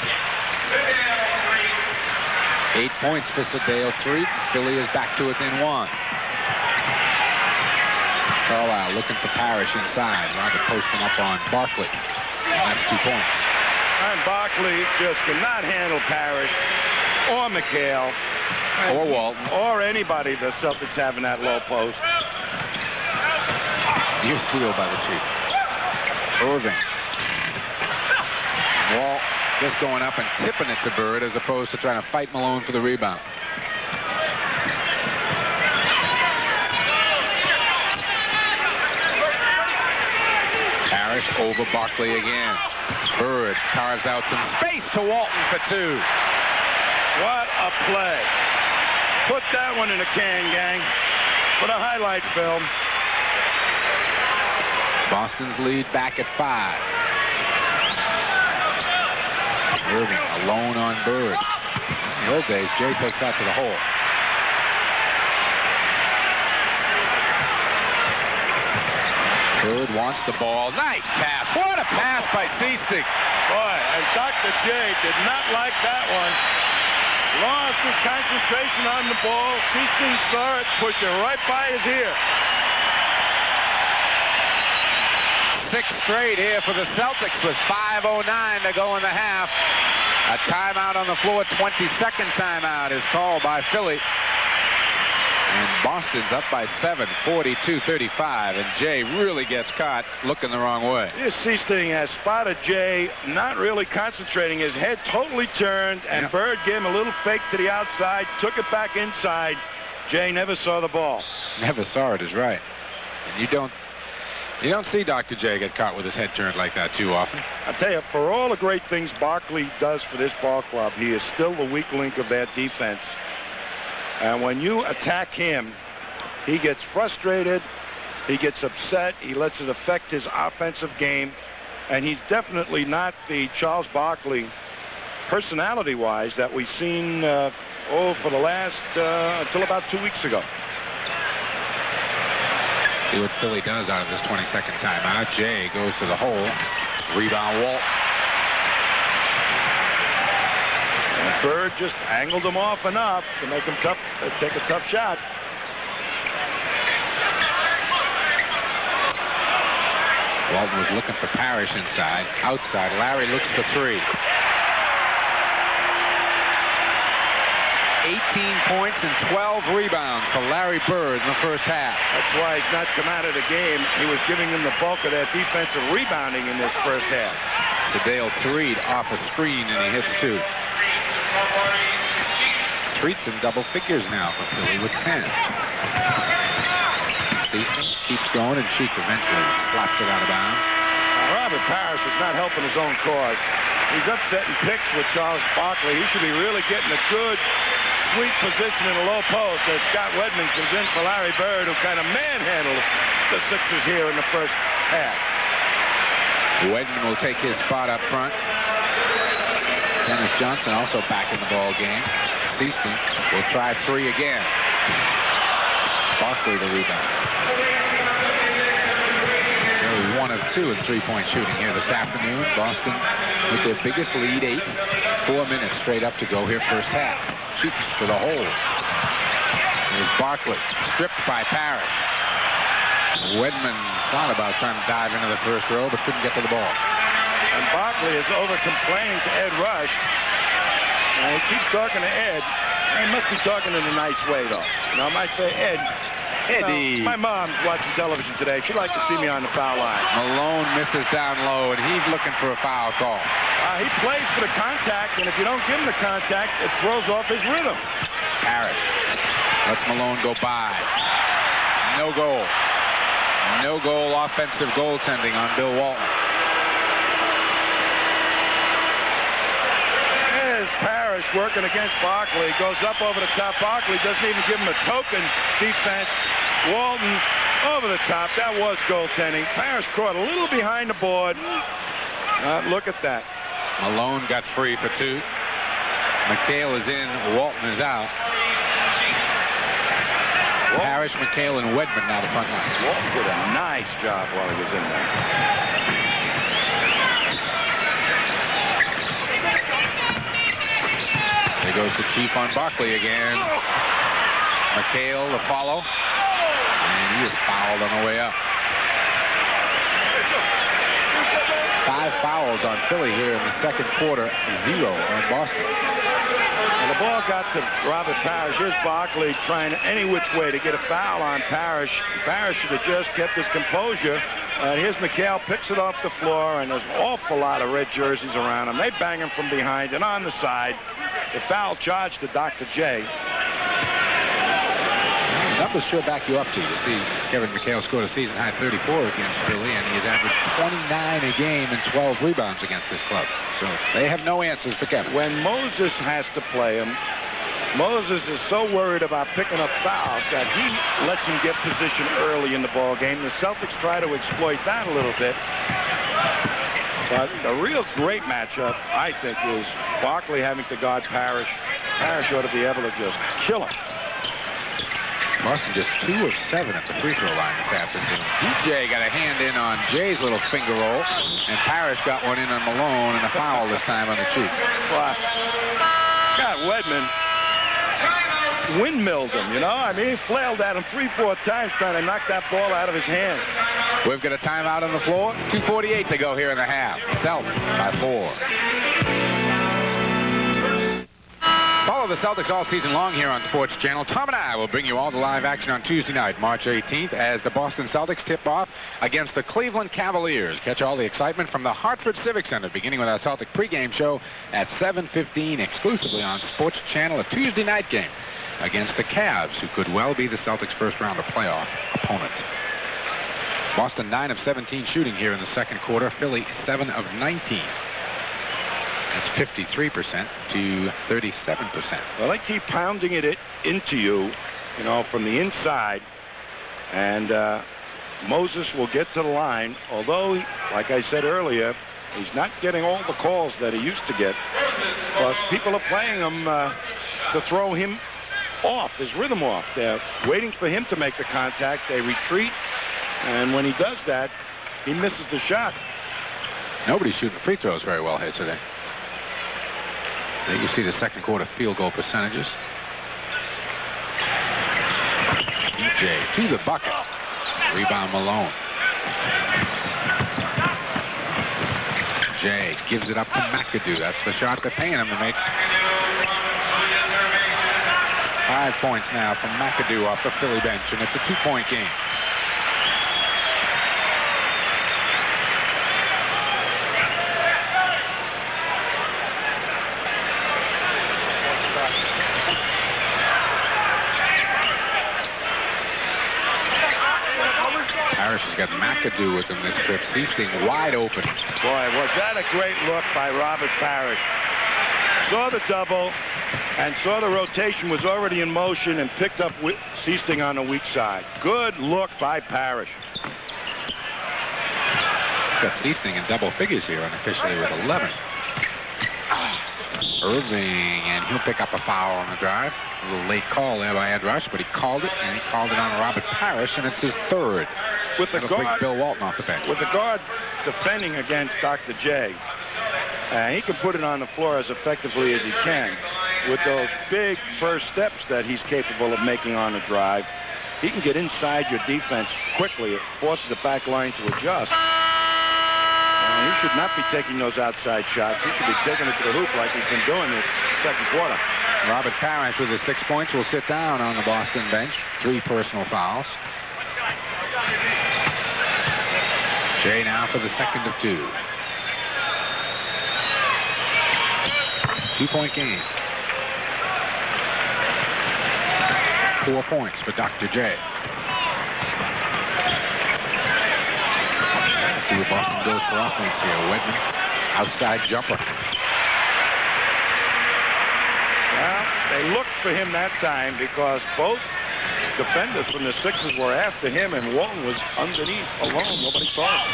8 points for Sedale Threet. Philly is back to within 1. Carlisle looking for Parrish inside. Roger posting up on Barkley. And that's 2 points. And Barkley just cannot handle Parrish or McHale. Or Walton. Or anybody the Celtics have in that low post. Near steal by the Chief. Irving. Walt just going up and tipping it to Bird as opposed to trying to fight Malone for the rebound. Parrish Parrish over Barkley again. Bird carves out some space to Walton for 2. What a play. Put that one in a can, gang. Put a highlight film. Boston's lead back at 5. Irving alone on Bird. In the old days, Jay takes that to the hole. Bird wants the ball. Nice pass. What a pass by Seasting. Boy, and Dr. J did not like that one. Lost his concentration on the ball. Seasting saw it, pushed it right by his ear. 6 straight here for the Celtics with 5:09 to go in the half. A timeout on the floor. 22nd timeout is called by Philly. And Boston's up by 7, 42-35, and Jay really gets caught looking the wrong way. This Seasting has spotted Jay not really concentrating. His head totally turned, and Bird gave him a little fake to the outside, took it back inside. Jay never saw the ball. Never saw it is right. And you don't see Dr. J get caught with his head turned like that too often. I'll tell you, for all the great things Barkley does for this ball club, he is still the weak link of that defense. And when you attack him, he gets frustrated, he gets upset, he lets it affect his offensive game, and he's definitely not the Charles Barkley, personality-wise, that we've seen for the last, until about 2 weeks ago. See what Philly does out of this 22nd timeout. Jay goes to the hole. Rebound, Walt. And Bird just angled him off enough to make him take a tough shot. Walton was looking for Parrish inside. Outside, Larry looks for 3. 18 points and 12 rebounds for Larry Bird in the first half. That's why he's not come out of the game. He was giving them the bulk of that defensive rebounding in this first half. Sedale Threed off a screen, and he hits 2. Threed's in double figures now for Philly with 10. Seaston keeps going, and Cheek eventually slaps it out of bounds. Robert Parrish is not helping his own cause. He's upsetting picks with Charles Barkley. He should be really getting a good, sweet position in a low post as Scott Wedman comes in for Larry Bird, who kind of manhandled the Sixers here in the first half. Wedman will take his spot up front. Dennis Johnson also back in the ball game. Seaston will try 3 again. Barkley the rebound. Jerry 1 of 2 in three-point shooting here this afternoon. Boston with their biggest lead, 8. 4 minutes straight up to go here first half. Cheeks to the hole. There's Barkley, stripped by Parrish. Wedman thought about trying to dive into the first row, but couldn't get to the ball. And Barkley is over-complaining to Ed Rush. And he keeps talking to Ed. He must be talking in a nice way, though. You know, I might say, Eddie. My mom's watching television today. She'd like to see me on the foul line. Malone misses down low, and he's looking for a foul call. He plays for the contact, and if you don't give him the contact, it throws off his rhythm. Parrish lets Malone go by. No goal. No goal offensive goaltending on Bill Walton. There's Parrish working against Barkley. Goes up over the top. Barkley doesn't even give him a token defense. Walton over the top. That was goaltending. Parrish caught a little behind the board. Look at that. Malone got free for 2. McHale is in. Walton is out. Parrish, McHale, and Wedman now the front line. Walton did a nice job while he was in there. There goes the Chief on Barkley again. McHale the follow. And he is fouled on the way up. 5 fouls on Philly here in the second quarter. 0 on Boston. And the ball got to Robert Parrish. Here's Barkley trying any which way to get a foul on Parrish. Parrish should have just kept his composure. Here's McHale, picks it off the floor, and there's an awful lot of red jerseys around him. They bang him from behind and on the side. The foul charge to Dr. J. numbers sure back you up to. You see, Kevin McHale scored a season-high 34 against Philly, and he has averaged 29 a game and 12 rebounds against this club. So they have no answers for Kevin. When Moses has to play him, Moses is so worried about picking up fouls that he lets him get position early in the ball game. The Celtics try to exploit that a little bit. But the real great matchup, I think, is Barkley having to guard Parrish. Parrish ought to be able to just kill him. Boston just 2 of 7 at the free throw line this afternoon. DJ got a hand in on Jay's little finger roll, and Parrish got one in on Malone, and a foul this time on the cheek. Well, Scott Wedman windmilled him, you know? I mean, he flailed at him 3-4 times trying to knock that ball out of his hands. We've got a timeout on the floor. 2:48 to go here in the half. Celts by 4. Follow the Celtics all season long here on Sports Channel. Tom and I will bring you all the live action on Tuesday night, March 18th, as the Boston Celtics tip off against the Cleveland Cavaliers. Catch all the excitement from the Hartford Civic Center, beginning with our Celtic pregame show at 7:15, exclusively on Sports Channel, a Tuesday night game against the Cavs, who could well be the Celtics' first-round of playoff opponent. Boston 9 of 17 shooting here in the second quarter. Philly 7 of 19. That's 53% to 37%. Well, they keep pounding it into you, you know, from the inside. And Moses will get to the line, although, like I said earlier, he's not getting all the calls that he used to get. Because people are playing him to throw him off, his rhythm off. They're waiting for him to make the contact. They retreat. And when he does that, he misses the shot. Nobody's shooting free throws very well here today. There you see the second quarter field goal percentages. DJ to the bucket. Rebound Malone. Jay gives it up to McAdoo. That's the shot they're paying him to make. 5 points now from McAdoo off the Philly bench, and it's a 2-point game. Parrish has got McAdoo with him this trip. Seasting wide open. Boy, was that a great look by Robert Parrish. Saw the double and saw the rotation was already in motion and picked up Seasting on the weak side. Good look by Parrish. Got Seasting in double figures here unofficially with 11. Irving, and he'll pick up a foul on the drive. A little late call there by Ed Rush, but he called it, and he called it on Robert Parrish, and it's his third. With the guard, Bill Walton off the bench. With the guard defending against Dr. J, he can put it on the floor as effectively as he can. With those big first steps that he's capable of making on the drive, he can get inside your defense quickly. It forces the back line to adjust. He should not be taking those outside shots. He should be taking it to the hoop like he's been doing this second quarter. Robert Parrish with his 6 points will sit down on the Boston bench. 3 personal fouls. Jay now for the second of 2. 2-point game. 4 points for Dr. J. Let's see what Boston goes for offense here. Wedman, outside jumper. Well, they looked for him that time because both defenders from the Sixers were after him, and Walton was underneath alone. Nobody saw him.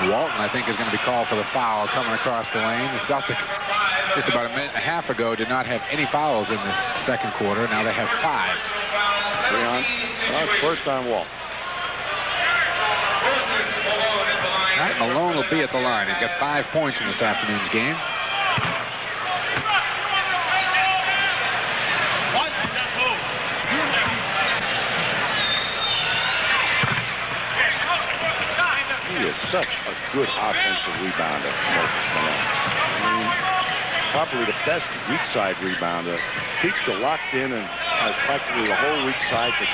Walton, I think, is going to be called for the foul coming across the lane. The Celtics, just about a minute and a half ago, did not have any fouls in this second quarter. Now they have 5. 3 on. First on Walton. All right, Malone will be at the line. He's got 5 points in this afternoon's game. He is such a good offensive rebounder, Moses Malone. I mean, probably the best weak side rebounder. Keeps you locked in and has practically the whole weak side to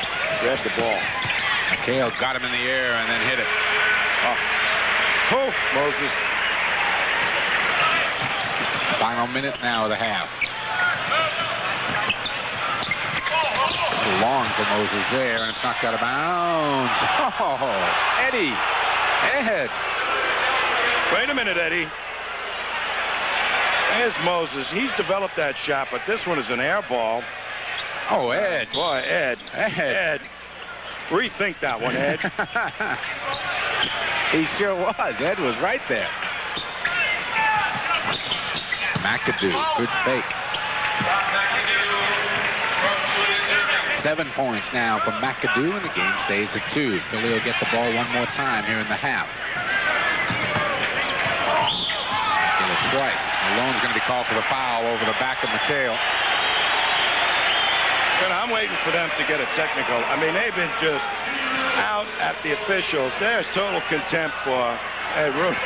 grab the ball. McHale got him in the air and then hit it. Oh, Moses. Final minute now of the half. Long for Moses there, and it's knocked out of bounds. Oh, Eddie. Ed. Wait a minute, Eddie. There's Moses. He's developed that shot, but this one is an air ball. Oh, Ed. Boy, Ed. Rethink that one, Ed. He sure was. Ed was right there. McAdoo, good fake. 7 points now from McAdoo, and the game stays at 2. Philly will get the ball one more time here in the half. Get it twice. Malone's going to be called for the foul over the back of McHale. And I'm waiting for them to get a technical. I mean, they've been just out at the officials. There's total contempt for Ed Rooney.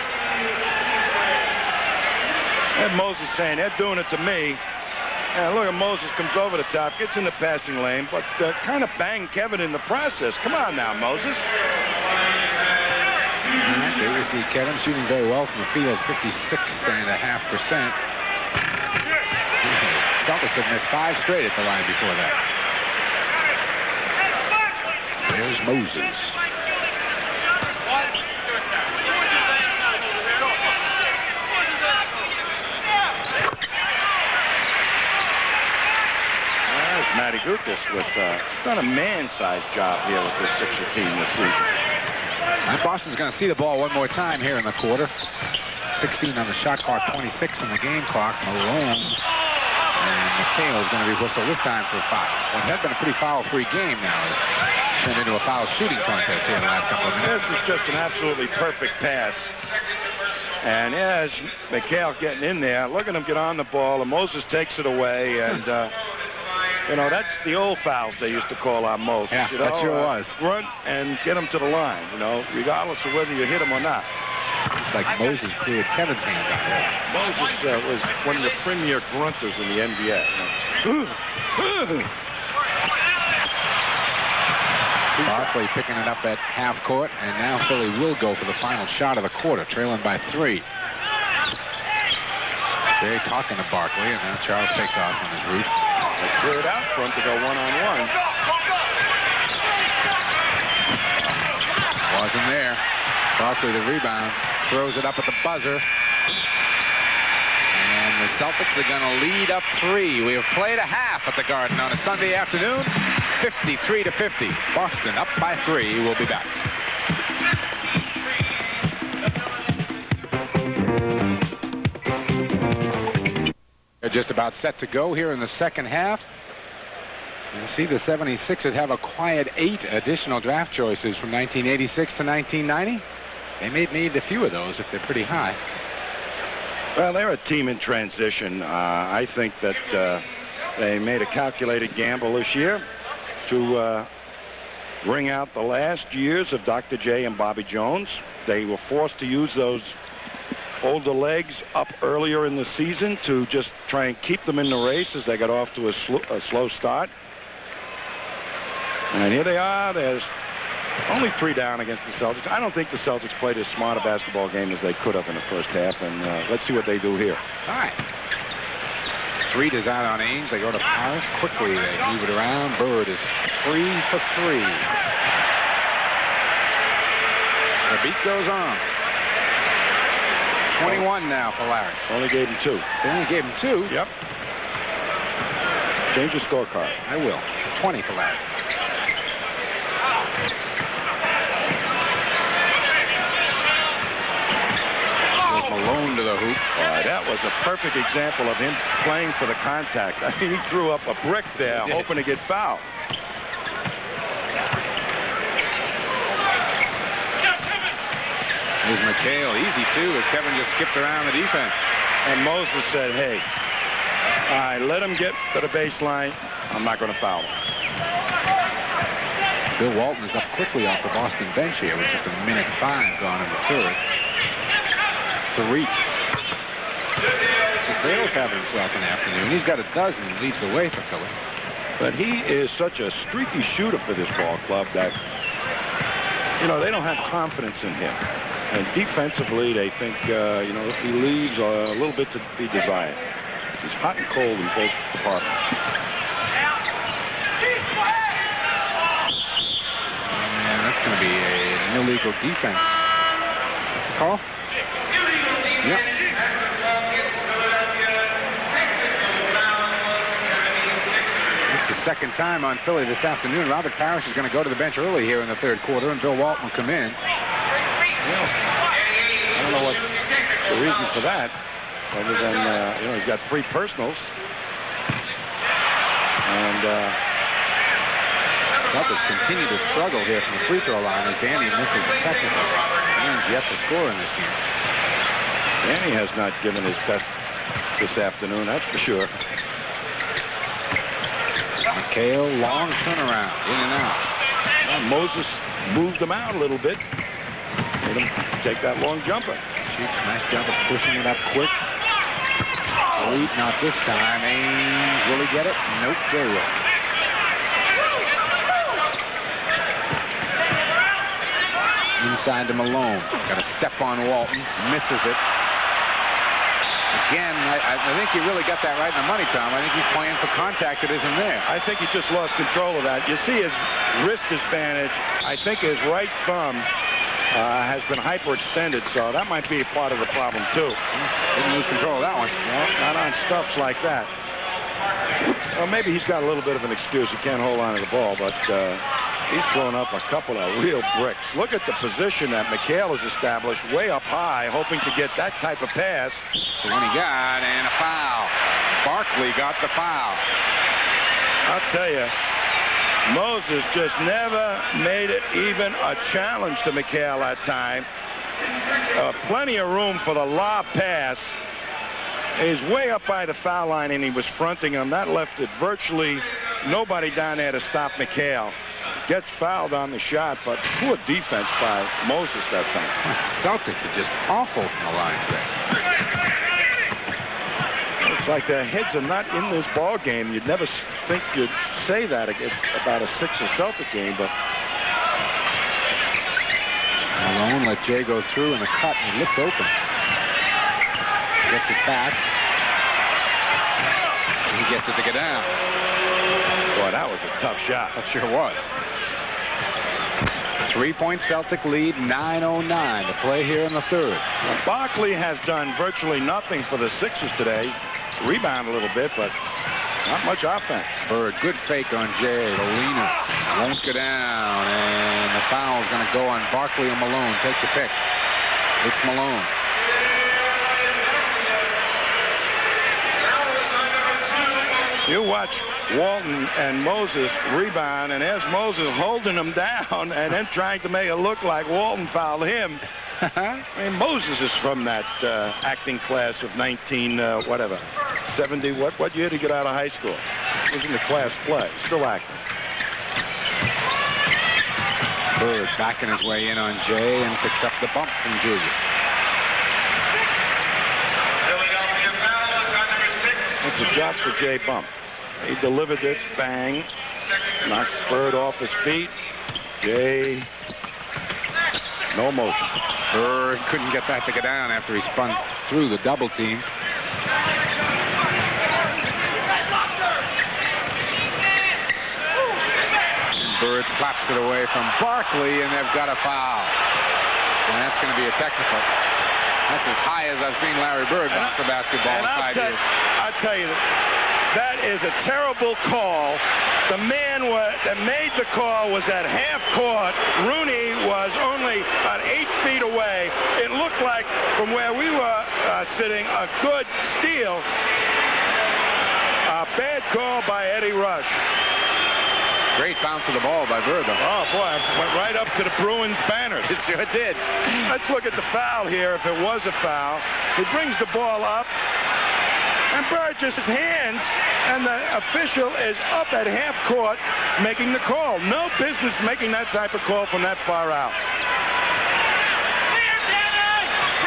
And Moses saying, they're doing it to me. And look at Moses comes over the top, gets in the passing lane, but kind of banged Kevin in the process. Come on now, Moses. There you see Kevin shooting very well from the field, 56.5%. Celtics have missed 5 straight at the line before that. There's Moses. There's Matty Gukas with done a man-sized job here with this Sixer team this season. And Boston's going to see the ball one more time here in the quarter. 16 on the shot clock, 26 on the game clock. Malone and McHale is going to be whistled this time for a foul. What had been a pretty foul-free game now is turned into a foul shooting contest here in the last couple of minutes. This is just an absolutely perfect pass. And as McHale getting in there, look at him get on the ball, and Moses takes it away, and you know, that's the old fouls they used to call on Moses. Yeah, you know, that sure was. Run and get him to the line, you know, regardless of whether you hit him or not. It's like Moses cleared Kevin's hand out there. Moses was one of the premier grunters in the NBA. Barkley picking it up at half court, and now Philly will go for the final shot of the quarter, trailing by 3. Jay talking to Barkley, and now Charles takes off on his route. They clear it out front to go one-on-one. Wasn't there. Barkley the rebound, throws it up at the buzzer. And the Celtics are going to lead up 3. We have played a half at the Garden on a Sunday afternoon, 53-50. Boston up by 3. We'll be back. They're just about set to go here in the second half. You see the 76ers have acquired 8 additional draft choices from 1986 to 1990. They may need a few of those if they're pretty high. Well, they're a team in transition. I think that they made a calculated gamble this year to bring out the last years of Dr. J and Bobby Jones. They were forced to use those older legs up earlier in the season to just try and keep them in the race as they got off to a slow start. And here they are. There's only 3 down against the Celtics. I don't think the Celtics played as smart a basketball game as they could have in the first half, and let's see what they do here. All right. 3 is out on Ainge. They go to Paris. Quickly, they move it around. Bird is 3 for 3. The beat goes on. 21 now for Larry. Only gave him 2. They only gave him 2? Yep. Change your scorecard. I will. 20 for Larry. Malone to the hoop. That was a perfect example of him playing for the contact. I mean, he threw up a brick there, hoping to get fouled. Here's McHale, easy too, as Kevin just skipped around the defense. And Moses said, hey, all right, let him get to the baseline. I'm not going to foul him. Bill Walton is up quickly off the Boston bench here with just 1:05 gone in the third. 3. So Dale's having himself an afternoon. He's got a dozen and leads the way for Philly. But he is such a streaky shooter for this ball club that, you know, they don't have confidence in him. And defensively, they think, you know, he leaves a little bit to be desired. He's hot and cold in both departments. illegal defense. Call? Yep. It's the second time on Philly this afternoon. Robert Parrish is going to go to the bench early here in the third quarter, and Bill Walton will come in. Well, I don't know what the reason for that, other than, he's got 3 personals. And Celtics continue to struggle here from the free throw line as Danny misses the technical. Danny's yet to score in this game. Danny has not given his best this afternoon, that's for sure. McHale, long turnaround, in and out. Well, Moses moved him out a little bit. Made him take that long jumper. Cheeks, nice job of pushing it up quick. Sweet, not this time. Ames, will he get it? Nope, Jay will. Inside to Malone. Got a step on Walton. Misses it. Again, I think he really got that right in the money, Tom. I think he's playing for contact that isn't there. I think he just lost control of that. You see his wrist advantage. I think his right thumb has been hyperextended, so that might be a part of the problem, too. Didn't lose control of that one. Well, not on stuffs like that. Well, maybe he's got a little bit of an excuse. He can't hold on to the ball, but he's thrown up a couple of real bricks. Look at the position that McHale has established way up high, hoping to get that type of pass. The one he got, and a foul. Barkley got the foul. I'll tell you, Moses just never made it even a challenge to McHale that time. Plenty of room for the lob pass. He's way up by the foul line, and he was fronting him. That left it virtually nobody down there to stop McHale. Gets fouled on the shot, but poor defense by Moses that time. Celtics are just awful from the line today. It's like their heads are not in this ball game. You'd never think you'd say that about a Sixers Celtic game, but Malone let Jay go through in the cut and he looked open. Gets it back. He gets it to get down. Boy, that was a tough shot. That sure was. 3-point Celtic lead, 9:09 to play here in the third. Well, Barkley has done virtually nothing for the Sixers today. Rebound a little bit, but not much offense. Bird, good fake on Jay. Lolina won't go down, and the foul is going to go on Barkley and Malone. Take the pick. It's Malone. You watch Walton and Moses rebound, and there's Moses holding him down and then trying to make it look like Walton fouled him. I mean, Moses is from that acting class of 70. What year did he get out of high school? He was in the class play, still acting. Bird backing his way in on Jay and picks up the bump from Julius. It's a Jasper J bump. He delivered it, bang, knocks Bird off his feet. Jay, no motion. Bird couldn't get that to go down after he spun through the double team. Bird slaps it away from Barkley, and they've got a foul. And that's going to be a technical. That's as high as I've seen Larry Bird bounce a basketball in 5 years. I'll tell you, that is a terrible call. The man that made the call was at half court. Rooney was only about 8 feet away. It looked like from where we were sitting, a good steal. A bad call by Eddie Rush. Great bounce of the ball by Bird, though. Oh, boy, it went right up to the Bruins banner. It sure did. Let's look at the foul here, if it was a foul. He brings the ball up, and Bird just his hands, and the official is up at half court making the call. No business making that type of call from that far out.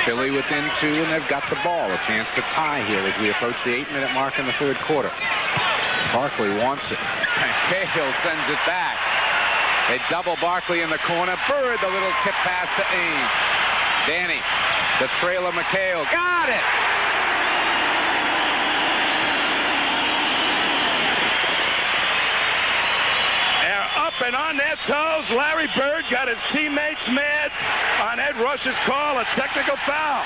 Philly within 2, and they've got the ball. A chance to tie here as we approach the 8-minute mark in the third quarter. Barkley wants it. Cahill sends it back. They double Barkley in the corner. Bird, the little tip pass to Ames. Danny, the trail of McHale. Got it! They're up and on their toes. Larry Bird got his teammates mad on Ed Rush's call, a technical foul.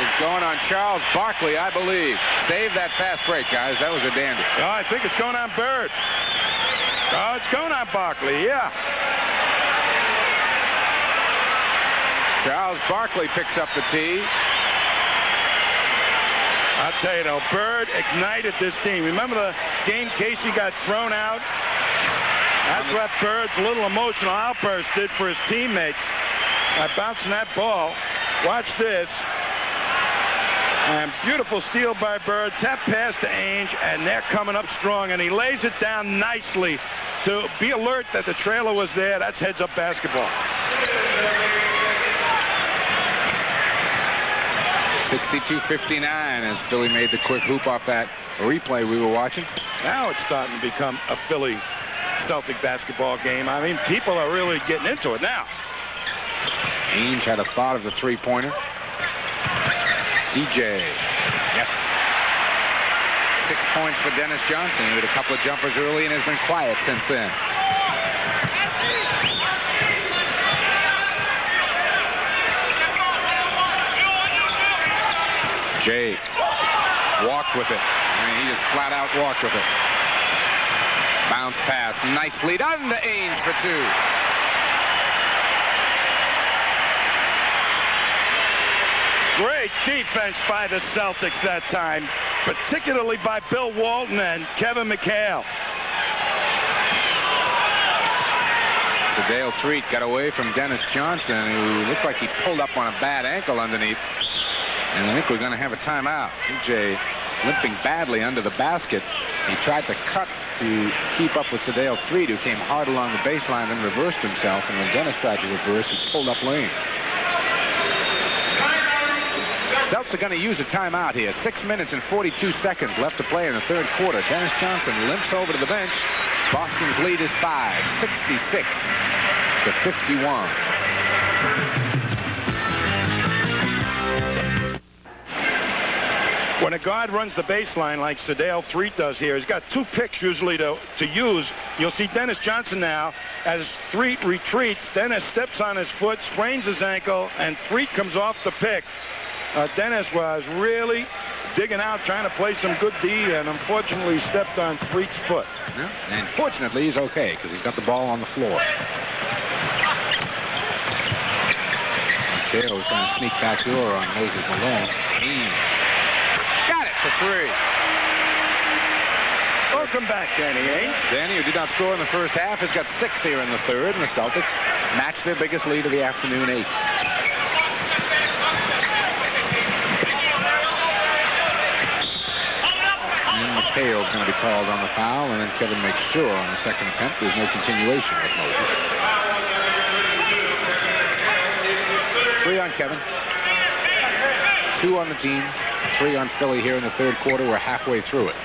It's going on Charles Barkley, I believe. Save that fast break, guys. That was a dandy. Oh, I think it's going on Bird. Oh, it's going on Barkley, yeah. Charles Barkley picks up the tee. I'll tell you, though, Bird ignited this team. Remember the game Casey got thrown out? That's what Bird's little emotional outburst did for his teammates by bouncing that ball. Watch this. And beautiful steal by Bird. Tap pass to Ainge, and they're coming up strong, and he lays it down nicely to be alert that the trailer was there. That's heads-up basketball. 62-59 as Philly made the quick hoop off that replay we were watching. Now it's starting to become a Philly Celtic basketball game. I mean, people are really getting into it now. Ainge had a thought of the three-pointer. DJ. Yes. 6 points for Dennis Johnson. He had a couple of jumpers early and has been quiet since then. Jay walked with it. I mean, he just flat out walked with it. Bounce pass. Nicely done to Ainge for two. Great defense by the Celtics that time, particularly by Bill Walton and Kevin McHale. Sedale Threet got away from Dennis Johnson, who looked like he pulled up on a bad ankle underneath. And I think we're going to have a timeout. DJ limping badly under the basket. He tried to cut to keep up with Sedale Threet, who came hard along the baseline and reversed himself. And when Dennis tried to reverse, he pulled up lane. Celtics are going to use a timeout here. 6 minutes and 42 seconds left to play in the third quarter. Dennis Johnson limps over to the bench. Boston's lead is 5, 66-51. When a guard runs the baseline like Sedale Threet does here, he's got two picks usually to use. You'll see Dennis Johnson now. As Threet retreats, Dennis steps on his foot, sprains his ankle, and Threet comes off the pick. Dennis was really digging out, trying to play some good D, and unfortunately stepped on Threet's foot. Yeah. And fortunately, he's okay because he's got the ball on the floor. McHale was trying to sneak back door on Moses Malone. Got it for three. Welcome back, Danny Ainge. Danny, who did not score in the first half, has got 6 here in the third, and the Celtics match their biggest lead of the afternoon, 8. McHale's going to be called on the foul, and then Kevin makes sure on the second attempt there's no continuation with Moses. 3 on Kevin. 2 on the team. 3 on Philly here in the third quarter. We're halfway through it.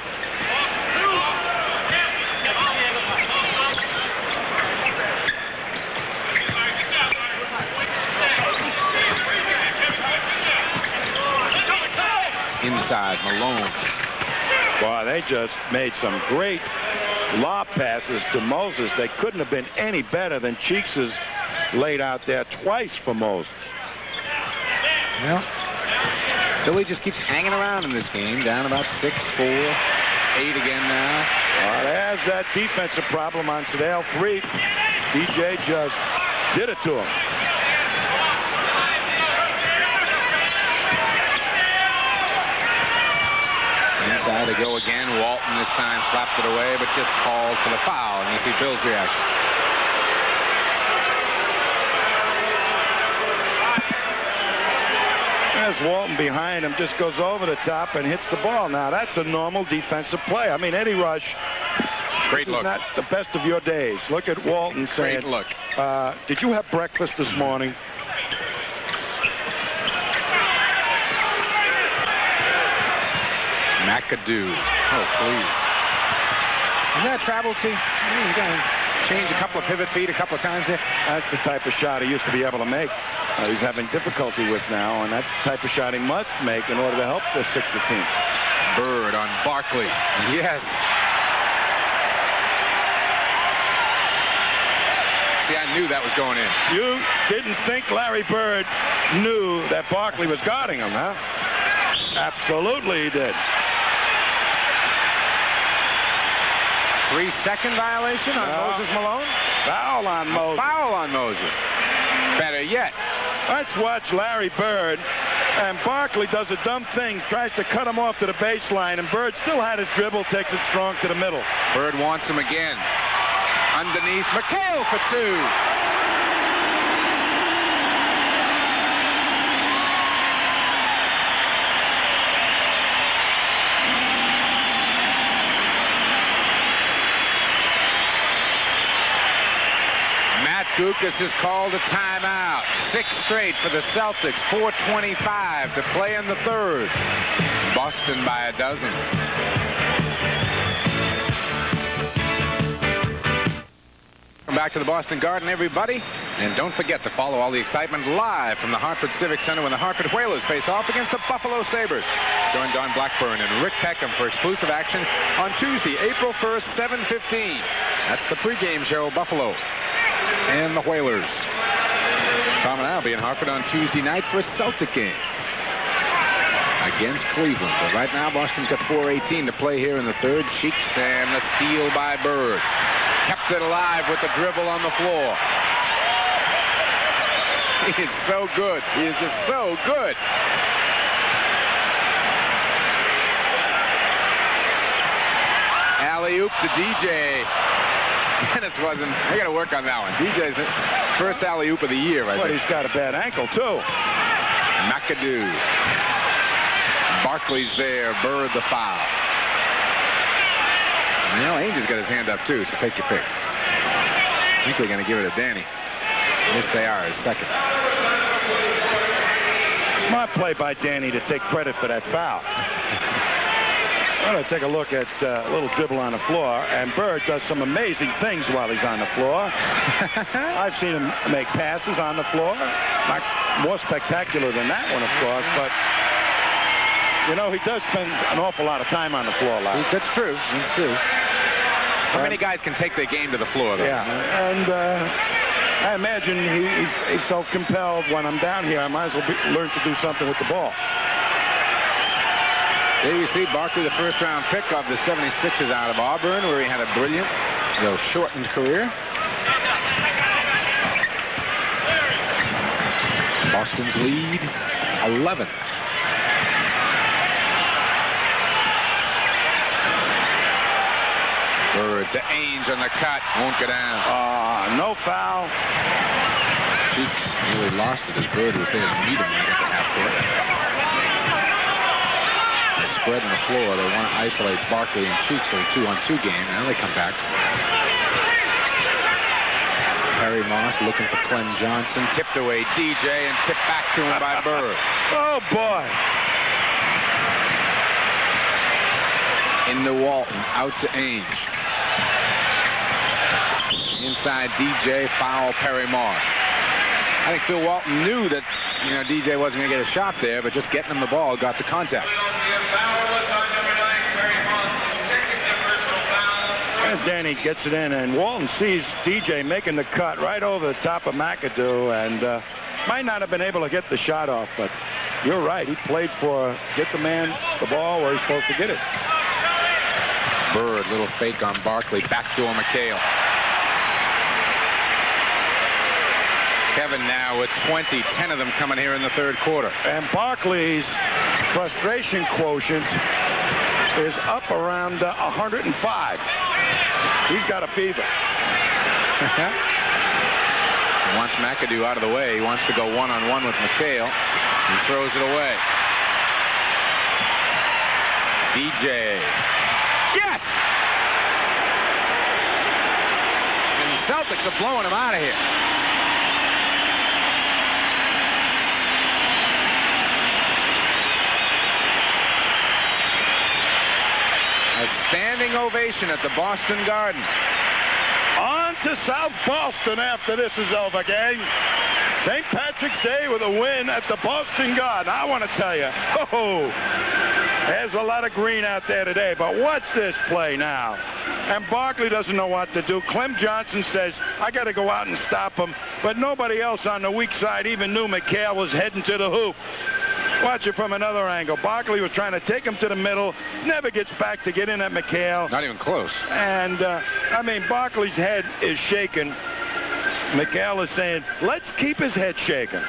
Inside, Malone. Boy, they just made some great lob passes to Moses. They couldn't have been any better than Cheeks' laid out there twice for Moses. Well, Philly just keeps hanging around in this game, down about 6-4, 8 again now. Well, there's that defensive problem on Sedale Threet. DJ just did it to him. Inside to go again. Walton this time slapped it away, but gets called for the foul. And you see Bill's reaction. There's Walton behind him, just goes over the top and hits the ball. Now, that's a normal defensive play. I mean, Eddie Rush, Great this look. is not the best of your days. Look at Walton saying, Great look. Did you have breakfast this morning? McAdoo. Oh, please. Is that a travel tee? You got to change a couple of pivot feet a couple of times there. That's the type of shot he used to be able to make. He's having difficulty with now, and that's the type of shot he must make in order to help the Sixer team. Bird on Barkley. Yes. See, I knew that was going in. You didn't think Larry Bird knew that Barkley was guarding him, huh? Absolutely he did. 3-second violation on Moses Malone? Foul on Moses. Foul on Moses. Better yet. Let's watch Larry Bird. And Barkley does a dumb thing, tries to cut him off to the baseline, and Bird still had his dribble, takes it strong to the middle. Bird wants him again. Underneath, McHale for 2. Gukas has called a timeout. 6 straight for the Celtics. 4:25 to play in the third. Boston by a dozen. Welcome back to the Boston Garden, everybody. And don't forget to follow all the excitement live from the Hartford Civic Center when the Hartford Whalers face off against the Buffalo Sabres. Join Don Blackburn and Rick Peckham for exclusive action on Tuesday, April 1st, 7:15. That's the pregame show, Buffalo and the Whalers. Tom and I will be in Hartford on Tuesday night for a Celtic game against Cleveland. But right now, Boston's got 4:18 to play here in the third. Cheeks and the steal by Bird. Kept it alive with the dribble on the floor. He is so good. He is just so good. Alley-oop to DJ. Dennis wasn't. I got to work on that one. DJ's first alley-oop of the year, I think. He's got a bad ankle, too. McAdoo. Barkley's there. Bird the foul. Well, Ainge has got his hand up, too, so take your pick. I think they're going to give it to Danny. Yes, they are. His second. Smart play by Danny to take credit for that foul. Well, take a look at a little dribble on the floor, and Bird does some amazing things while he's on the floor. I've seen him make passes on the floor. Not more spectacular than that one, of course, but, you know, he does spend an awful lot of time on the floor, Larry. That's true. That's true. How many guys can take their game to the floor, though? Yeah, and I imagine he felt compelled, when I'm down here, I might as well learn to do something with the ball. There you see Barkley, the first-round pick of the 76ers out of Auburn, where he had a brilliant, though shortened career. Boston's lead, 11. Bird to Ainge on the cut. Won't go down. No foul. Cheeks nearly lost it as Bird was there to meet him right at the half court. Spread on the floor. They want to isolate Barkley and Cheeks for a 2-on-2 game. Now they come back. Harry Moss looking for Clem Johnson. Tipped away DJ and tipped back to him by Bird. Oh, boy. Into Walton. Out to Ainge. Inside DJ. Foul Perry Moss. I think Phil Walton knew that, you know, DJ wasn't going to get a shot there, but just getting him the ball got the contact. And Danny gets it in, and Walton sees DJ making the cut right over the top of McAdoo, and might not have been able to get the shot off, but you're right. He played for get the man the ball where he's supposed to get it. Bird, little fake on Barkley. Backdoor McHale. Kevin now with 20, 10 of them coming here in the third quarter. And Barkley's frustration quotient is up around 105. He's got a fever. He wants McAdoo out of the way. He wants to go one-on-one with McHale and throws it away. DJ. Yes! And the Celtics are blowing him out of here. A standing ovation at the Boston Garden. On to South Boston after this is over, gang. St. Patrick's Day with a win at the Boston Garden. I want to tell you, there's a lot of green out there today, but watch this play now. And Barkley doesn't know what to do. Clem Johnson says, I got to go out and stop him. But nobody else on the weak side even knew McHale was heading to the hoop. Watch it from another angle. Barkley was trying to take him to the middle. Never gets back to get in at McHale. Not even close. And, I mean, Barkley's head is shaking. McHale is saying, let's keep his head shaking.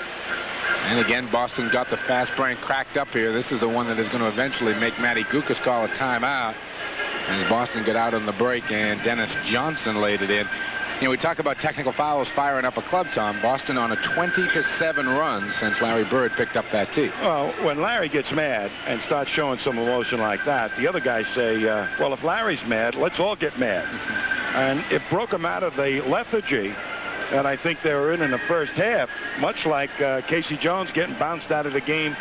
And again, Boston got the fast break cracked up here. This is the one that is going to eventually make Matty Gukas call a timeout. As Boston get out on the break, and Dennis Johnson laid it in. You know, we talk about technical fouls firing up a club, Tom. Boston on a 20-7 run since Larry Bird picked up that tee. Well, when Larry gets mad and starts showing some emotion like that, the other guys say, well, if Larry's mad, let's all get mad. And it broke him out of the lethargy that I think they were in the first half, much like Casey Jones getting bounced out of the game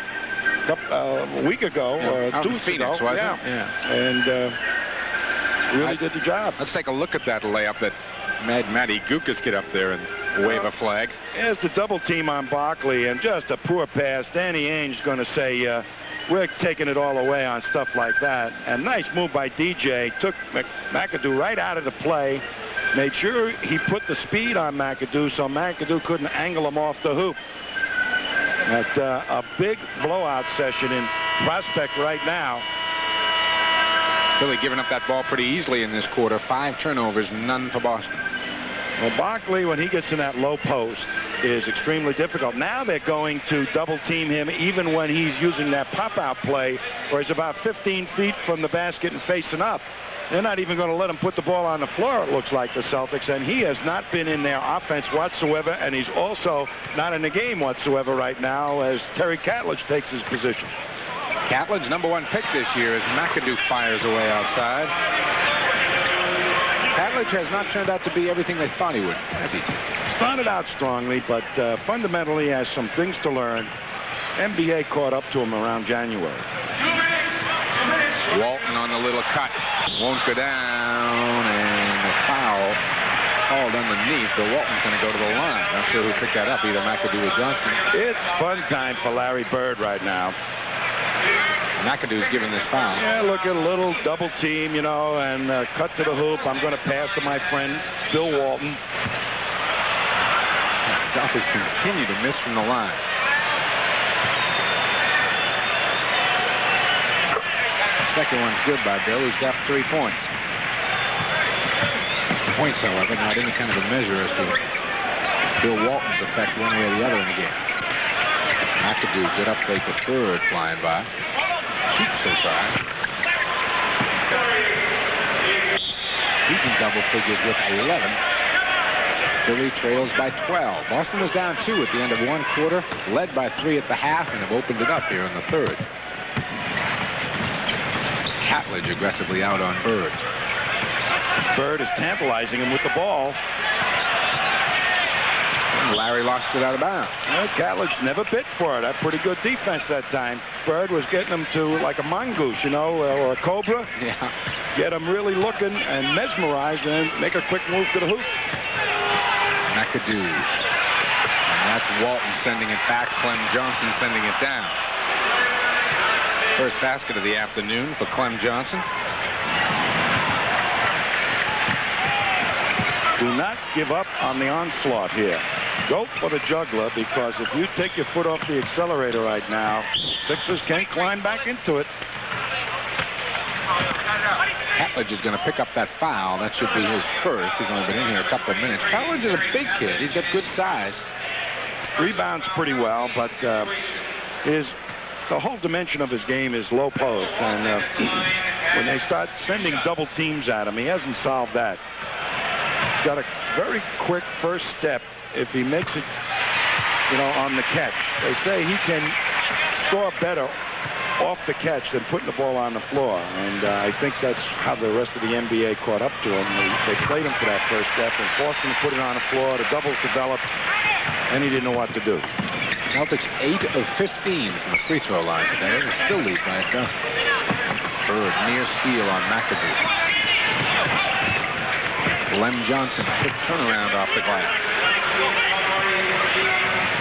a week ago, yeah, 2 weeks Phoenix, ago. wasn't it? Yeah. And really did the job. Let's take a look at that layup that Matty Gukas get up there and wave a flag. There's the double team on Barkley, and just a poor pass. Danny Ainge's going to say, we're taking it all away on stuff like that. And nice move by DJ. Took McAdoo right out of the play. Made sure he put the speed on McAdoo so McAdoo couldn't angle him off the hoop. But a big blowout session in Prospect right now. Philly giving up that ball pretty easily in this quarter. 5 turnovers, none for Boston. Well, Barkley, when he gets in that low post, is extremely difficult. Now they're going to double team him even when he's using that pop-out play where he's about 15 feet from the basket and facing up. They're not even going to let him put the ball on the floor, it looks like, the Celtics. And he has not been in their offense whatsoever, and he's also not in the game whatsoever right now as Terry Catledge takes his position. Catledge, #1 pick this year, as McAdoo fires away outside. Catledge has not turned out to be everything they thought he would, has he? Started out strongly, but fundamentally has some things to learn. NBA caught up to him around January. Walton on the little cut. Won't go down, and the foul called underneath, but Walton's going to go to the line. Not sure who picked that up, either McAdoo or Johnson. It's fun time for Larry Bird right now. McAdoo's giving this foul. Yeah, look at a little double team, you know, and cut to the hoop. I'm going to pass to my friend Bill Walton. The Celtics continue to miss from the line. The second one's good by Bill. He's got 3 points. Points, however, not any kind of a measure as to Bill Walton's effect one way or the other in the game. McAdoo, good up fake with Bird flying by. Cheeks will try. Beating double figures with 11. Philly trails by 12. Boston was down 2 at the end of 1 quarter, led by 3 at the half, and have opened it up here in the 3rd. Catledge aggressively out on Bird. Bird is tantalizing him with the ball. Larry lost it out of bounds. Well, Catledge never bit for it. Had pretty good defense that time. Bird was getting him to like a mongoose, you know, or a cobra. Yeah. Get him really looking and mesmerized and make a quick move to the hoop. McAdoo. And that's Walton sending it back. Clem Johnson sending it down. First basket of the afternoon for Clem Johnson. Do not give up on the onslaught here. Go for the juggler, because if you take your foot off the accelerator right now, Sixers can't climb back into it. Catledge is going to pick up that foul. That should be his first. He's only been in here a couple of minutes. Catledge is a big kid. He's got good size. Rebounds pretty well, but the whole dimension of his game is low post. And when they start sending double teams at him, he hasn't solved that. Got a very quick first step if he makes it, you know, on the catch. They say he can score better off the catch than putting the ball on the floor. And I think that's how the rest of the NBA caught up to him. They played him for that first step and forced him to put it on the floor. The doubles developed, and he didn't know what to do. Celtics 8 of 15 from the free throw line today. They still lead by a dozen. Bird near steal on McAdoo. Clem Johnson, quick turnaround off the glass.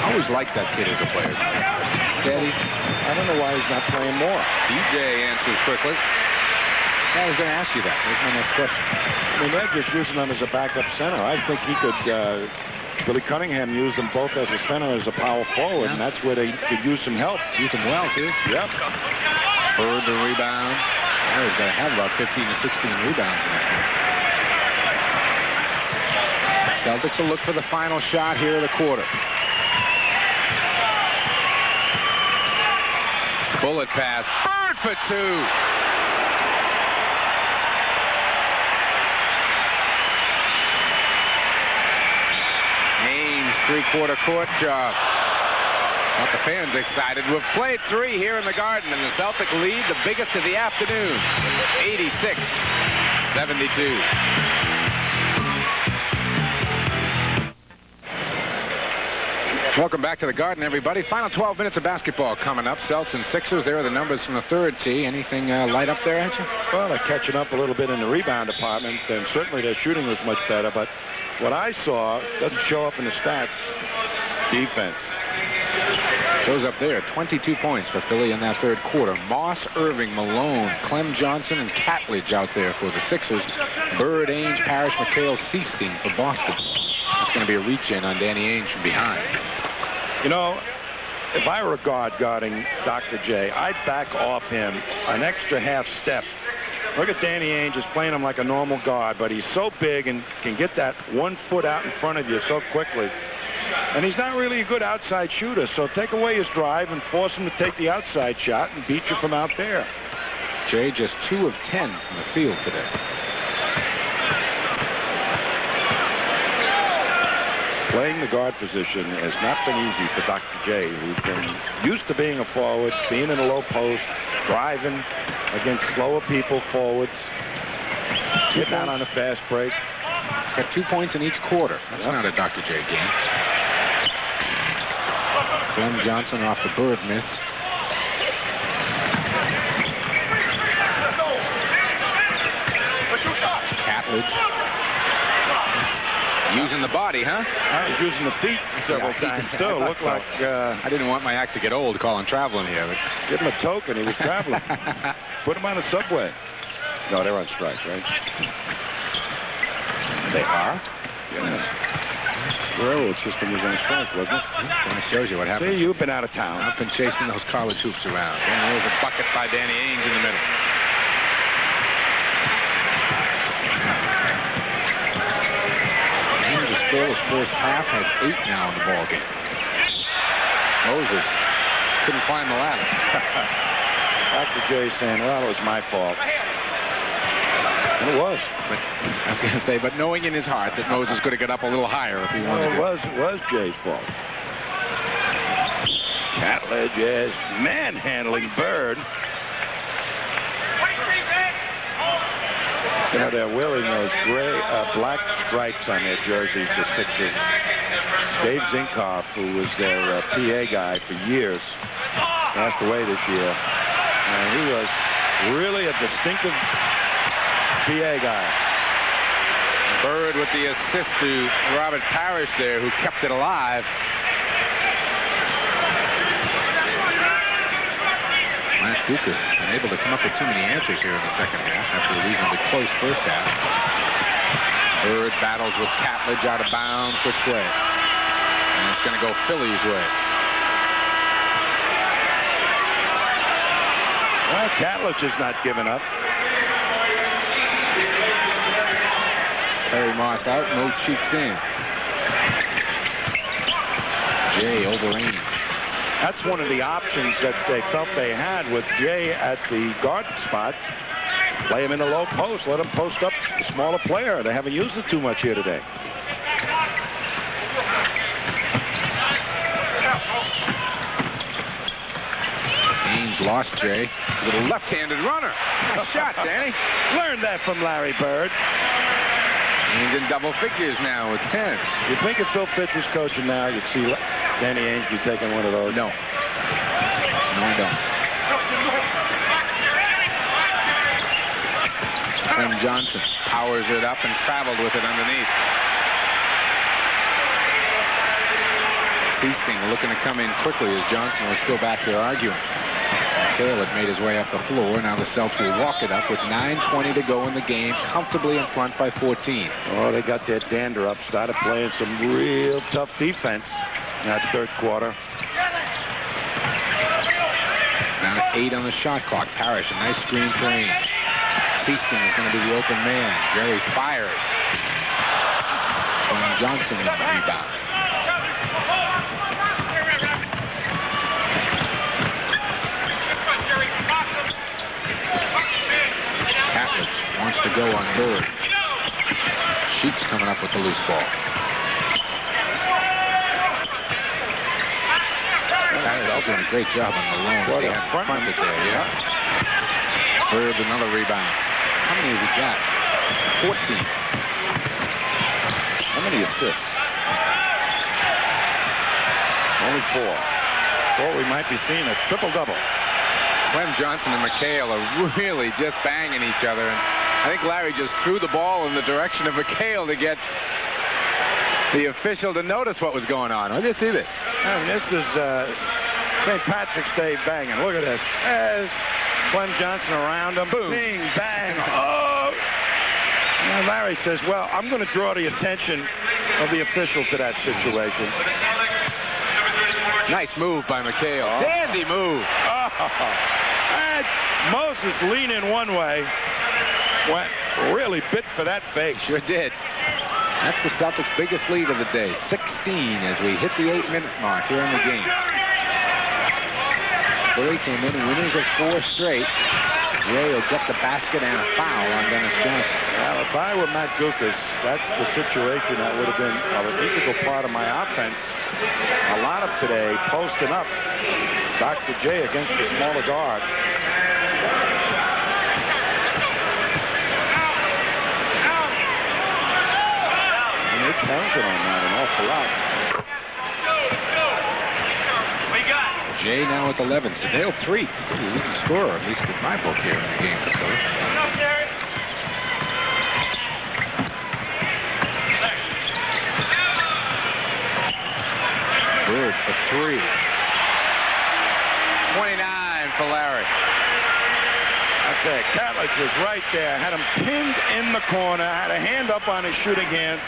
I always liked that kid as a player. Steady. I don't know why he's not playing more. DJ answers quickly. I was going to ask you that. Here's my next question. I mean, they're just using him as a backup center. I think he could. Billy Cunningham used them both as a center, as a power forward, and that's where they could use some help. Used them well, too. Yep. Bird the rebound. Well, he's going to have about 15 to 16 rebounds in this game. Celtics will look for the final shot here of the quarter. Bullet pass. Bird for two. Three-quarter court job. Got the fans excited. We've played 3 here in the Garden, and the Celtic lead, the biggest of the afternoon, 86-72. Welcome back to the Garden, everybody. Final 12 minutes of basketball coming up. Celtics and Sixers. There are the numbers from the third tee. Anything light up there at you? Well, they're catching up a little bit in the rebound department, and certainly their shooting was much better, but what I saw doesn't show up in the stats. Defense. Shows up there. 22 points for Philly in that third quarter. Moss, Irving, Malone, Clem Johnson, and Catledge out there for the Sixers. Bird, Ainge, Parrish, McHale, Seasting for Boston. That's going to be a reach-in on Danny Ainge from behind. You know, if I were a guard guarding Dr. J, I'd back off him an extra half step. Look at Danny Ainge is playing him like a normal guard, but he's so big and can get that 1 foot out in front of you so quickly. And he's not really a good outside shooter, so take away his drive and force him to take the outside shot and beat you from out there. Jay just 2 of 10 from the field today. Playing the guard position has not been easy for Dr. J, who's been used to being a forward, being in a low post, driving against slower people forwards, getting out on a fast break. He's got 2 points in each quarter. That's not a Dr. J game. Clem Johnson off the Bird miss. Catledge. Using the body, huh? I was using the feet several times. Still looked like I didn't want my act to get old calling traveling here. But give him a token. He was traveling. Put him on a subway. No, they're on strike, right? They are? Yeah. The railroad system was on strike, wasn't it? Kind of shows you what happened. See, you've been out of town. I've been chasing those college hoops around. And there's a bucket by Danny Ainge in the middle. Ainge has scored his first half, has 8 now in the ball game. Moses couldn't climb the ladder. Dr. J saying, well, it was my fault. And it was. But I was going to say, but knowing in his heart that Moses could have got up a little higher if he wanted to. It was Jay's fault. Catledge is manhandling Bird. You know, they're wearing those black stripes on their jerseys, the Sixers. Dave Zinkoff, who was their PA guy for years, passed away this year. And he was really a distinctive PA guy. Bird with the assist to Robert Parrish there, who kept it alive. Matt Dukas unable to come up with too many answers here in the second half after a reasonably close first half. Bird battles with Catledge out of bounds. Which way? And it's going to go Philly's way. Well, Catledge is not giving up. Terry Moss out, no cheeks in. Jay over Ainge. That's one of the options that they felt they had with Jay at the guard spot. Play him in the low post. Let him post up the smaller player. They haven't used it too much here today. Ainge lost Jay. A little left-handed runner. Nice shot, Danny. Learned that from Larry Bird. Ainge in double figures now with 10. You think if Bill Fitch was coaching now, you'd see Danny Ainge be taking one of those? No. No, I don't. Clem Johnson powers it up and traveled with it underneath. Seasting looking to come in quickly as Johnson was still back there arguing. McHale had made his way up the floor. Now the Celtics will walk it up with 9:20 to go in the game, comfortably in front by 14. Oh, they got their dander up. Started playing some real tough defense in that third quarter. Now 8 on the shot clock. Parrish, a nice screen for Ainge. Seaston is going to be the open man. Jerry fires. Glenn Johnson in the rebound. Catlett wants to go on Bird. Sheets coming up with the loose ball. Parrish doing a great job on Malone. What They a had fronted there, yeah. Bird, another rebound. How many has he got? 14. How many assists? Only 4. Thought we might be seeing a triple-double. Clem Johnson and McHale are really just banging each other. And I think Larry just threw the ball in the direction of McHale to get the official to notice what was going on. Let's see this. And this is St. Patrick's Day banging. Look at this. There's Clem Johnson around him. Boom. Bing, bang. Oh! And Larry says, well, I'm going to draw the attention of the official to that situation. Nice move by McHale. Oh. Dandy move. And Moses leaned in one way. Went really bit for that fake. Sure did. That's the Celtics' biggest lead of the day. 16 as we hit the 8-minute mark here in the game. Philly came in winners of 4 straight. Jay will get the basket and a foul on Dennis Johnson. Well, if I were Matt Gukas, that's the situation that would have been an integral part of my offense. A lot of today posting up. Dr. J against the smaller guard. And they counted on that an awful lot. Jay now with 11. Sedale 3. Still the leading scorer, at least in my book here in the game for Philly. Bird for 3. 29 for Larry. I tell you, Catlett was right there. Had him pinned in the corner. Had a hand up on his shooting hand.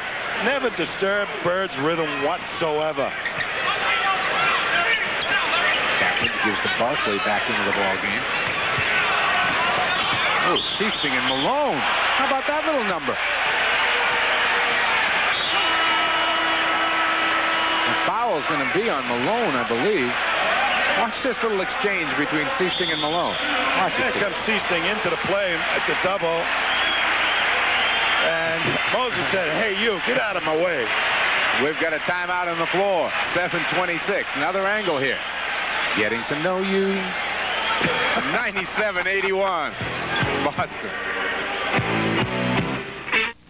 Never disturbed Bird's rhythm whatsoever. Gives to Barkley back into the ball game. Oh, Seaston and Malone. How about that little number? The foul's going to be on Malone, I believe. Watch this little exchange between Seaston and Malone. Watch it. Here comes Seaston into the play at the double. And Moses said, hey, you, get out of my way. We've got a timeout on the floor. 7:26. Another angle here. Getting to know you. 97-81. Boston.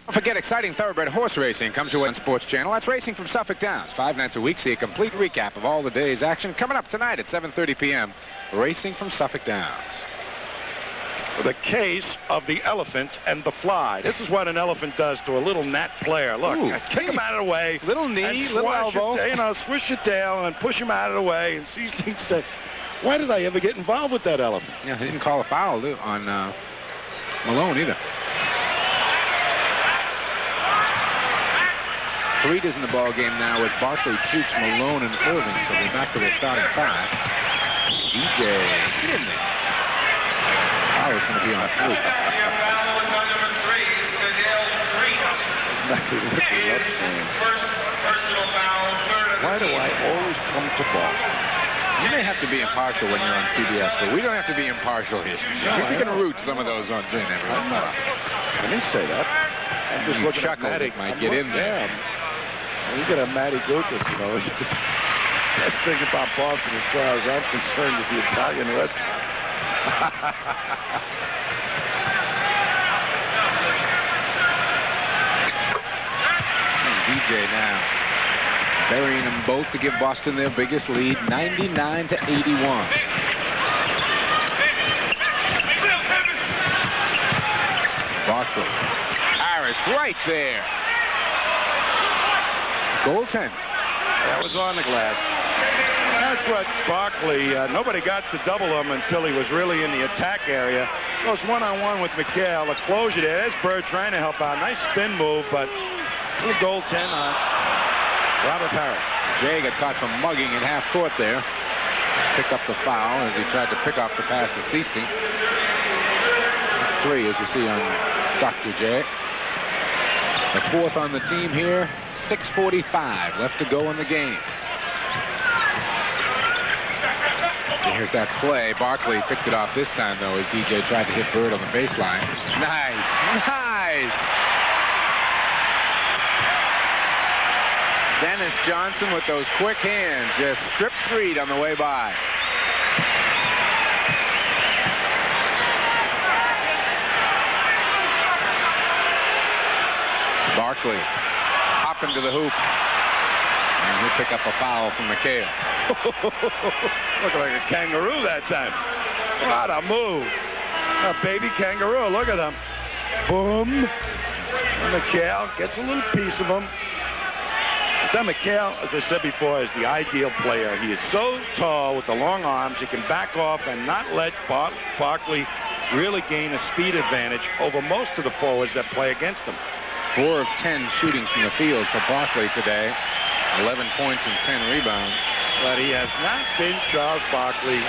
Don't forget, exciting thoroughbred horse racing comes your way on Sports Channel. That's racing from Suffolk Downs. 5 nights a week. See a complete recap of all the day's action coming up tonight at 7:30 p.m. Racing from Suffolk Downs. The case of the elephant and the fly. This is what an elephant does to a little gnat player. Look, kick him out of the way. Little knee, little elbow. Swish your tail and push him out of the way. And Seaston said, why did I ever get involved with that elephant? Yeah, he didn't call a foul on Malone either. 3 is in the ball game now with Barkley, Cheeks, Malone, and Irving. So they're back to their starting 5. DJ, get in there. Foul is going to be on 3. Why do I always come to Boston? You may have to be impartial when you're on CBS, but we don't have to be impartial here. We can root some of those ones in every once in a while. I didn't say that. I'm just looking at Matty. Might get in there. You get a Matty Gukas, you know. It's just, best thing about Boston, as far as I'm concerned, is the Italian restaurants. DJ now burying them both to give Boston their biggest lead, 99-81. Barkley, Harris right there. Goaltend. That was on the glass. That's what Barkley, nobody got to double him until he was really in the attack area. Goes one-on-one with McHale. A closure there. There's Bird trying to help out. Nice spin move, but a little goaltend on Robert Parrish. Jay got caught for mugging in half court there. Pick up the foul as he tried to pick off the pass to Seasting. 3, as you see on Dr. J. The 4th on the team here. 6:45 left to go in the game. Here's that play. Barkley picked it off this time, though, as DJ tried to hit Bird on the baseline. Nice. Nice. Dennis Johnson with those quick hands just strip threed on the way by. Barkley hopping to the hoop. And he'll pick up a foul from McHale. Looked like a kangaroo that time. What a move. A baby kangaroo. Look at him. Boom. And McHale gets a little piece of him. McHale, as I said before, is the ideal player. He is so tall with the long arms. He can back off and not let Barkley really gain a speed advantage over most of the forwards that play against him. 4 of 10 shooting from the field for Barkley today. 11 points and 10 rebounds. But he has not been Charles Barkley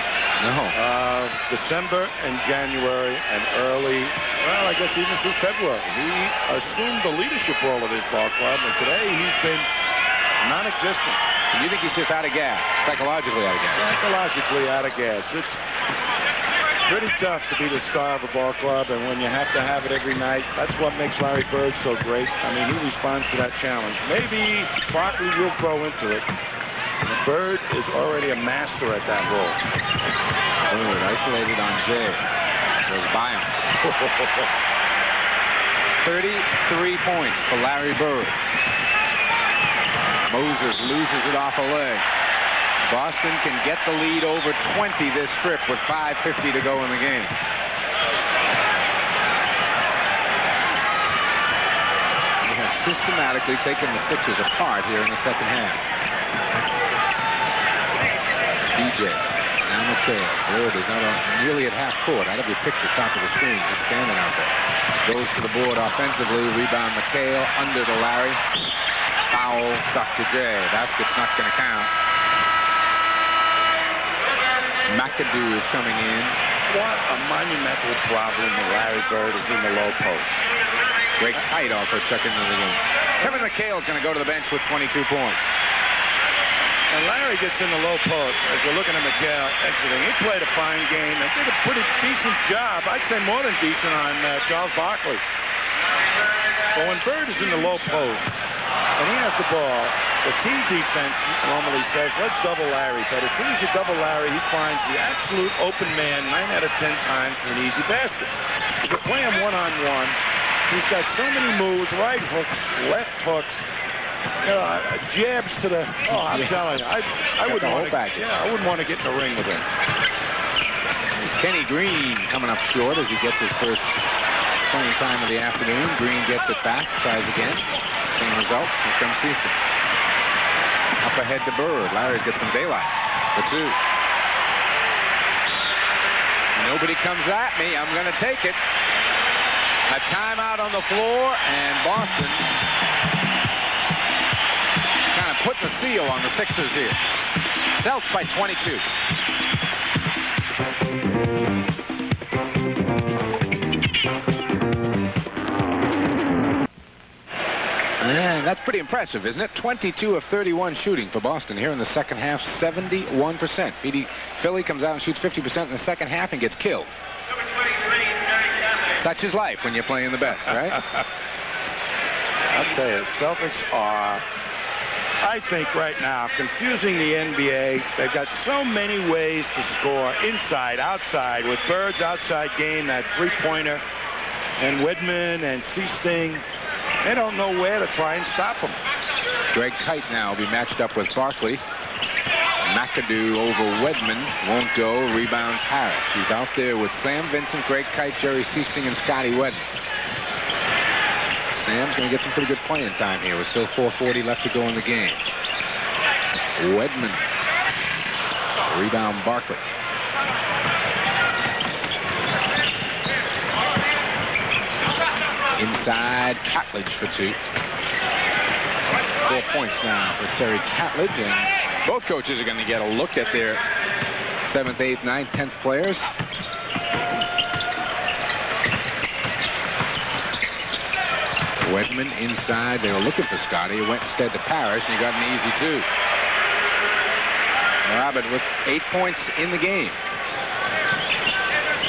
of December and January and early, well, I guess even through February. He assumed the leadership role of this ball club, and today he's been non-existent. You think he's just out of gas, psychologically out of gas? Psychologically out of gas. It's pretty tough to be the star of a ball club, and when you have to have it every night, that's what makes Larry Bird so great. I mean, he responds to that challenge. Maybe Barkley will grow into it. Bird is already a master at that role. Bird isolated on Jay. Goes by him. 33 points for Larry Bird. Moses loses it off a leg. Boston can get the lead over 20 this trip with 5:50 to go in the game. They have systematically taken the Sixers apart here in the second half. DJ, now McHale. Bird is not nearly at half court. Out of your picture, top of the screen, just standing out there. Goes to the board offensively. Rebound McHale under to Larry. Foul, Dr. J. Basket's not going to count. McAdoo is coming in. What a monumental problem with Larry Bird is in the low post. Great height off for check into the game. Kevin McHale is going to go to the bench with 22 points. And Larry gets in the low post as we're looking at McHale exiting. He played a fine game and did a pretty decent job. I'd say more than decent on Charles Barkley. But when Bird is in the low post and he has the ball, the team defense normally says, let's double Larry. But as soon as you double Larry, he finds the absolute open man 9 out of 10 times for an easy basket. If you play him one-on-one, he's got so many moves, right hooks, left hooks, jabs to the, I'm telling you, I wouldn't want to, I wouldn't want to get in the ring with him. There's Kenny Green coming up short as he gets his first playing time of the afternoon. Green gets it back, tries again. Same results. Here comes Seaston. Up ahead to Bird. Larry's got some daylight for 2. Nobody comes at me. I'm going to take it. A timeout on the floor, and Boston kind of putting the seal on the Sixers here. Celtics by 22. And that's pretty impressive, isn't it? 22 of 31 shooting for Boston here in the second half, 71%. Philly comes out and shoots 50% in the second half and gets killed. Such is life when you're playing the best, right? I'll tell you, Celtics are, I think right now, confusing the NBA. They've got so many ways to score, inside, outside, with Bird's outside game, that three-pointer, and Wedman and Seasting. They don't know where to try and stop him. Greg Kite now will be matched up with Barkley. McAdoo over Wedman. Won't go. Rebounds Harris. He's out there with Sam Vincent, Greg Kite, Jerry Seasting, and Scotty Wedman. Sam's going to get some pretty good playing time here. With still 4:40 left to go in the game. Wedman. Rebound, Barkley. Inside, Catledge for 2. 4 points now for Terry Catledge, and both coaches are going to get a look at their 7th, 8th, 9th, 10th players. Wedman inside. They were looking for Scotty. He went instead to Parrish, and he got an easy 2. Robert with 8 points in the game.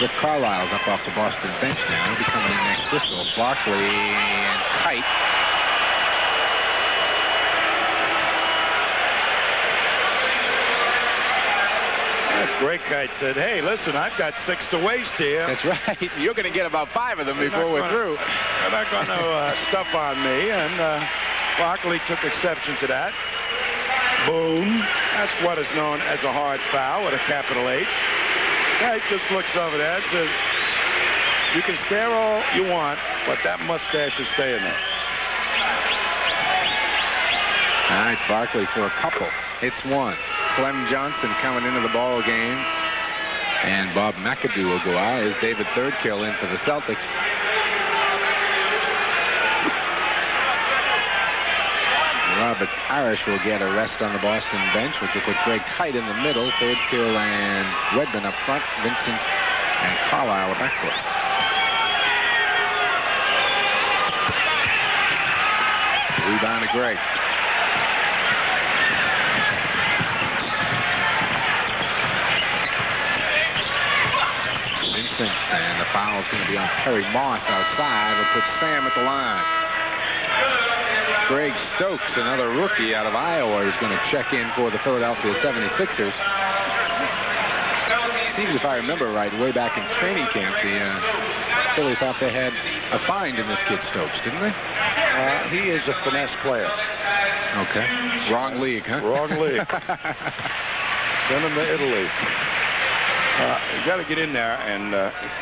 Rick Carlisle's up off the Boston bench now. He'll be coming in next whistle. Barkley and Kite. Greg Kite said, hey, listen, I've got 6 to waste here. That's right. You're going to get about 5 of them before we're through. They're not going to stuff on me, and Barkley took exception to that. Boom. That's what is known as a hard foul with a capital H. Kite just looks over there and says, you can stare all you want, but that mustache is staying there. All right, Barkley for a couple. Hits 1. Clem Johnson coming into the ball game, and Bob McAdoo will go out as David Thirdkill in for the Celtics. Robert Parrish will get a rest on the Boston bench, which will put Greg Kite in the middle, Thirdkill and Wedman up front, Vincent and Carlisle the backcourt. Rebound to Greg. Vincent, and the foul is going to be on Perry Moss outside. It'll put Sam at the line. Greg Stokes, another rookie out of Iowa, is going to check in for the Philadelphia 76ers. Seems, if I remember right, way back in training camp, the Philly thought they had a find in this kid Stokes, didn't they? He is a finesse player. Okay. Wrong league, huh? Wrong league. Send him to Italy. You got to get in there and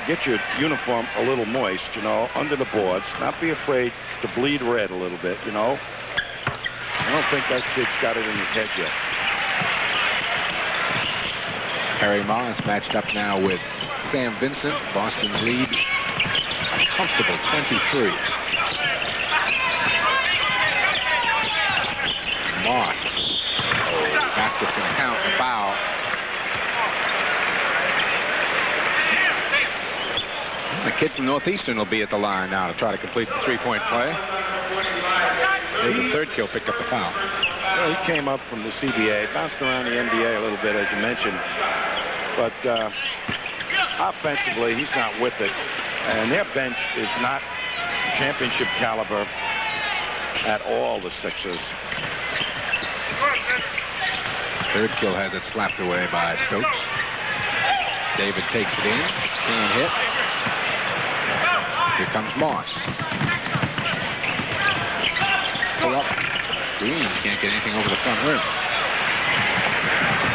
get your uniform a little moist, you know, under the boards. Not be afraid to bleed red a little bit, you know. I don't think that kid's got it in his head yet. Perry Moss matched up now with Sam Vincent. Boston's lead a comfortable 23. Moss. Oh, basket's going to count the foul. The kid from Northeastern will be at the line now to try to complete the three-point play. David Thirdkill picked up the foul. Well, he came up from the CBA, bounced around the NBA a little bit, as you mentioned. But offensively, he's not with it. And their bench is not championship caliber at all, the Sixers. Thirdkill has it slapped away by Stokes. David takes it in. Can't hit. Here comes Moss. Pull up. Green can't get anything over the front rim.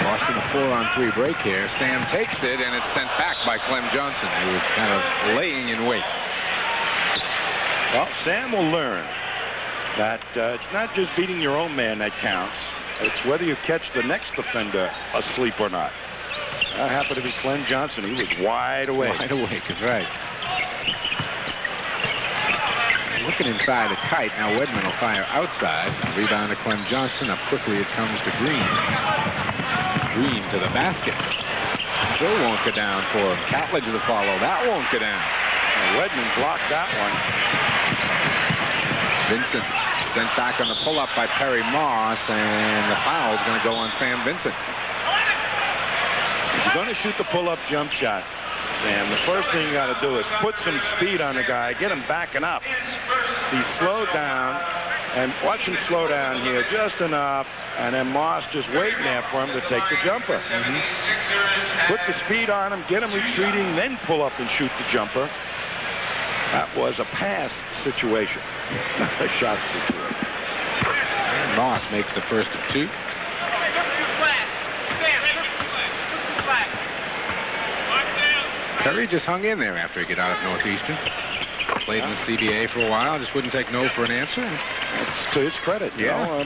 Boston a 4-on-3 break here. Sam takes it, and it's sent back by Clem Johnson, who was kind of laying in wait. Well, Sam will learn that it's not just beating your own man that counts. It's whether you catch the next defender asleep or not. That happened to be Clem Johnson. He was wide awake. Wide awake, that's right. Looking inside a Kite. Now Wedman will fire outside. Rebound to Clem Johnson. Up quickly it comes to Green. Green to the basket. Still won't go down for him. Catledge to follow. That won't go down. And Wedman blocked that one. Vincent sent back on the pull-up by Perry Moss, and the foul is going to go on Sam Vincent. If you're going to shoot the pull-up jump shot, Sam, the first thing you got to do is put some speed on the guy, get him backing up. He's slowed down, and watch him slow down here just enough, and then Moss just waiting there for him to take the jumper. Put the speed on him, get him retreating, then pull up and shoot the jumper. That was a pass situation, not a shot situation. And Moss makes the first of 2. Perry just hung in there after he got out of Northeastern. Played in the CBA for a while, just wouldn't take no for an answer. That's to his credit, you know.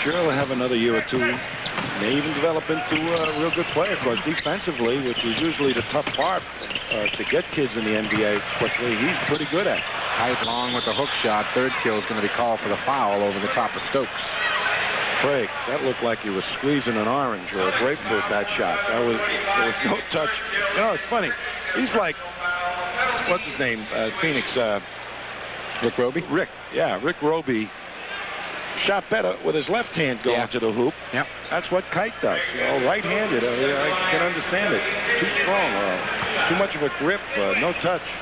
sure he'll have another year or two. May even develop into a real good player, because defensively, which is usually the tough part to get kids in the NBA quickly, he's pretty good at it. Height long with the hook shot. Third kill is going to be called for the foul over the top of Stokes. Craig, that looked like he was squeezing an orange or a grapefruit, that shot. There was no touch. You know, it's funny. He's like, what's his name? Phoenix. Rick Roby? Rick Roby shot better with his left hand going to the hoop. Yep. That's what Kite does. You know, right-handed. I can understand it. Too strong. Too much of a grip. No touch.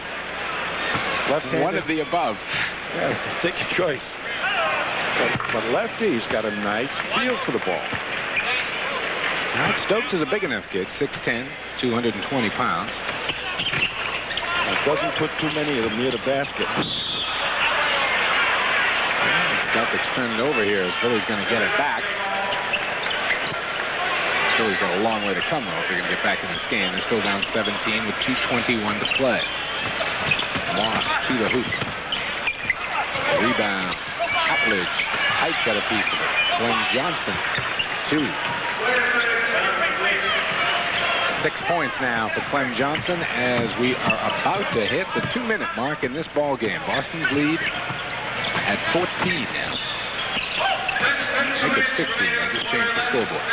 Left-handed. One of the above. Yeah, take your choice. But lefty's got a nice feel for the ball. All right, Stokes is a big enough kid. 6'10", 220 pounds. It doesn't put too many of them near the basket. Celtics turn it over here as Philly's going to get it back. Philly's got a long way to come, though, if they're going to get back in this game. They're still down 17 with 2:21 to play. Moss to the hoop. Rebound. Coplidge. Height got a piece of it. Clem Johnson. 2. 6 points now for Clem Johnson as we are about to hit the 2-minute mark in this ball game. Boston's lead at 14 now. Make it 15. I just changed the scoreboard.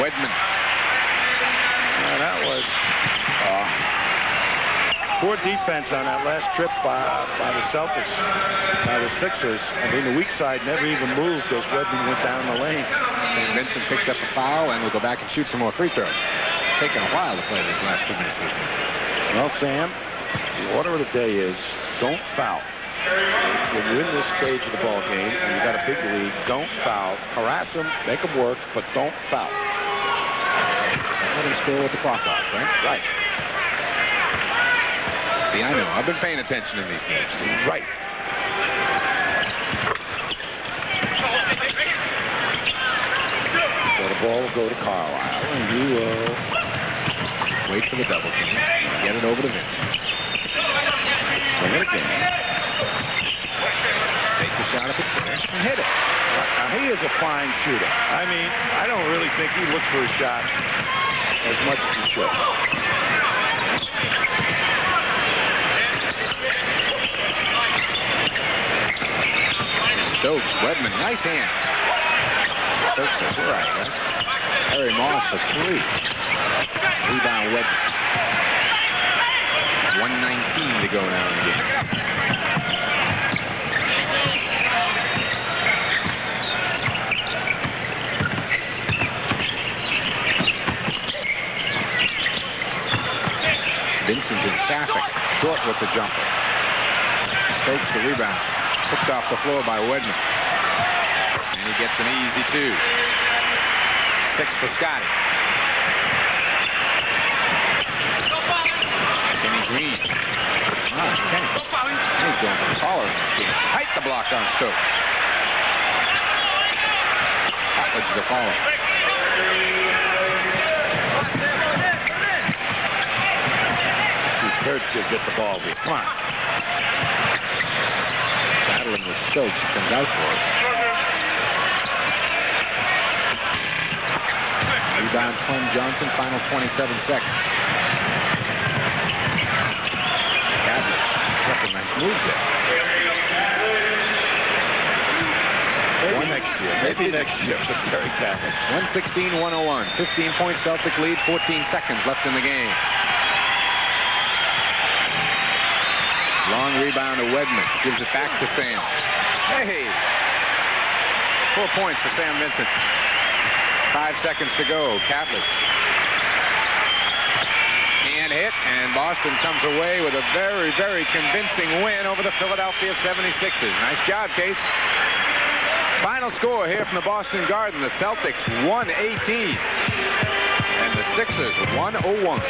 Wedman. That was poor defense on that last trip by the Celtics, by the Sixers. I mean, the weak side never even moved as Wedman went down the lane. St. Vincent picks up a foul and will go back and shoot some more free throws. Taking a while to play these last 2 minutes. Well, Sam, the order of the day is don't foul. When you're in this stage of the ball game and you got a big lead, don't foul. Harass them, make them work, but don't foul. Let him score with the clock off, right? Right. See, I know. I've been paying attention in these games. Right. So the ball will go to Carlisle, and you will wait for the double team. Get it over to Vincent. Swing it again. Take the shot if it's there and hit it. Now, he is a fine shooter. I mean, I don't really think he looked for a shot as much as he should. Stokes, Wedman, nice hands. Stokes at 4, I guess. Harry Moss for 3. Rebound Wedman. 1:19 to go now in the game. Vincent in traffic, short with the jumper. Stokes the rebound. Hooked off the floor by Wedman. And he gets an easy 2. 6 for Scotty. Kenny Green. Kenny. He's going for the collar in this game. Height the block on Stokes. Coplidge the follow. Third kid get the ball here. Come on. Battling with Stokes. He comes out for it. Rebound Clem Johnson. Final 27 seconds. Coplidge. Got some nice moves there. Maybe next year. Maybe next year for Terry Coplidge. 116-101. 15-point Celtic lead. 14 seconds left in the game. Long rebound to Wedman. Gives it back to Sam. Hey! 4 points for Sam Vincent. 5 seconds to go. Coplidge. And hit. And Boston comes away with a very, very convincing win over the Philadelphia 76ers. Nice job, Case. Final score here from the Boston Garden. The Celtics 118. And the Sixers 101.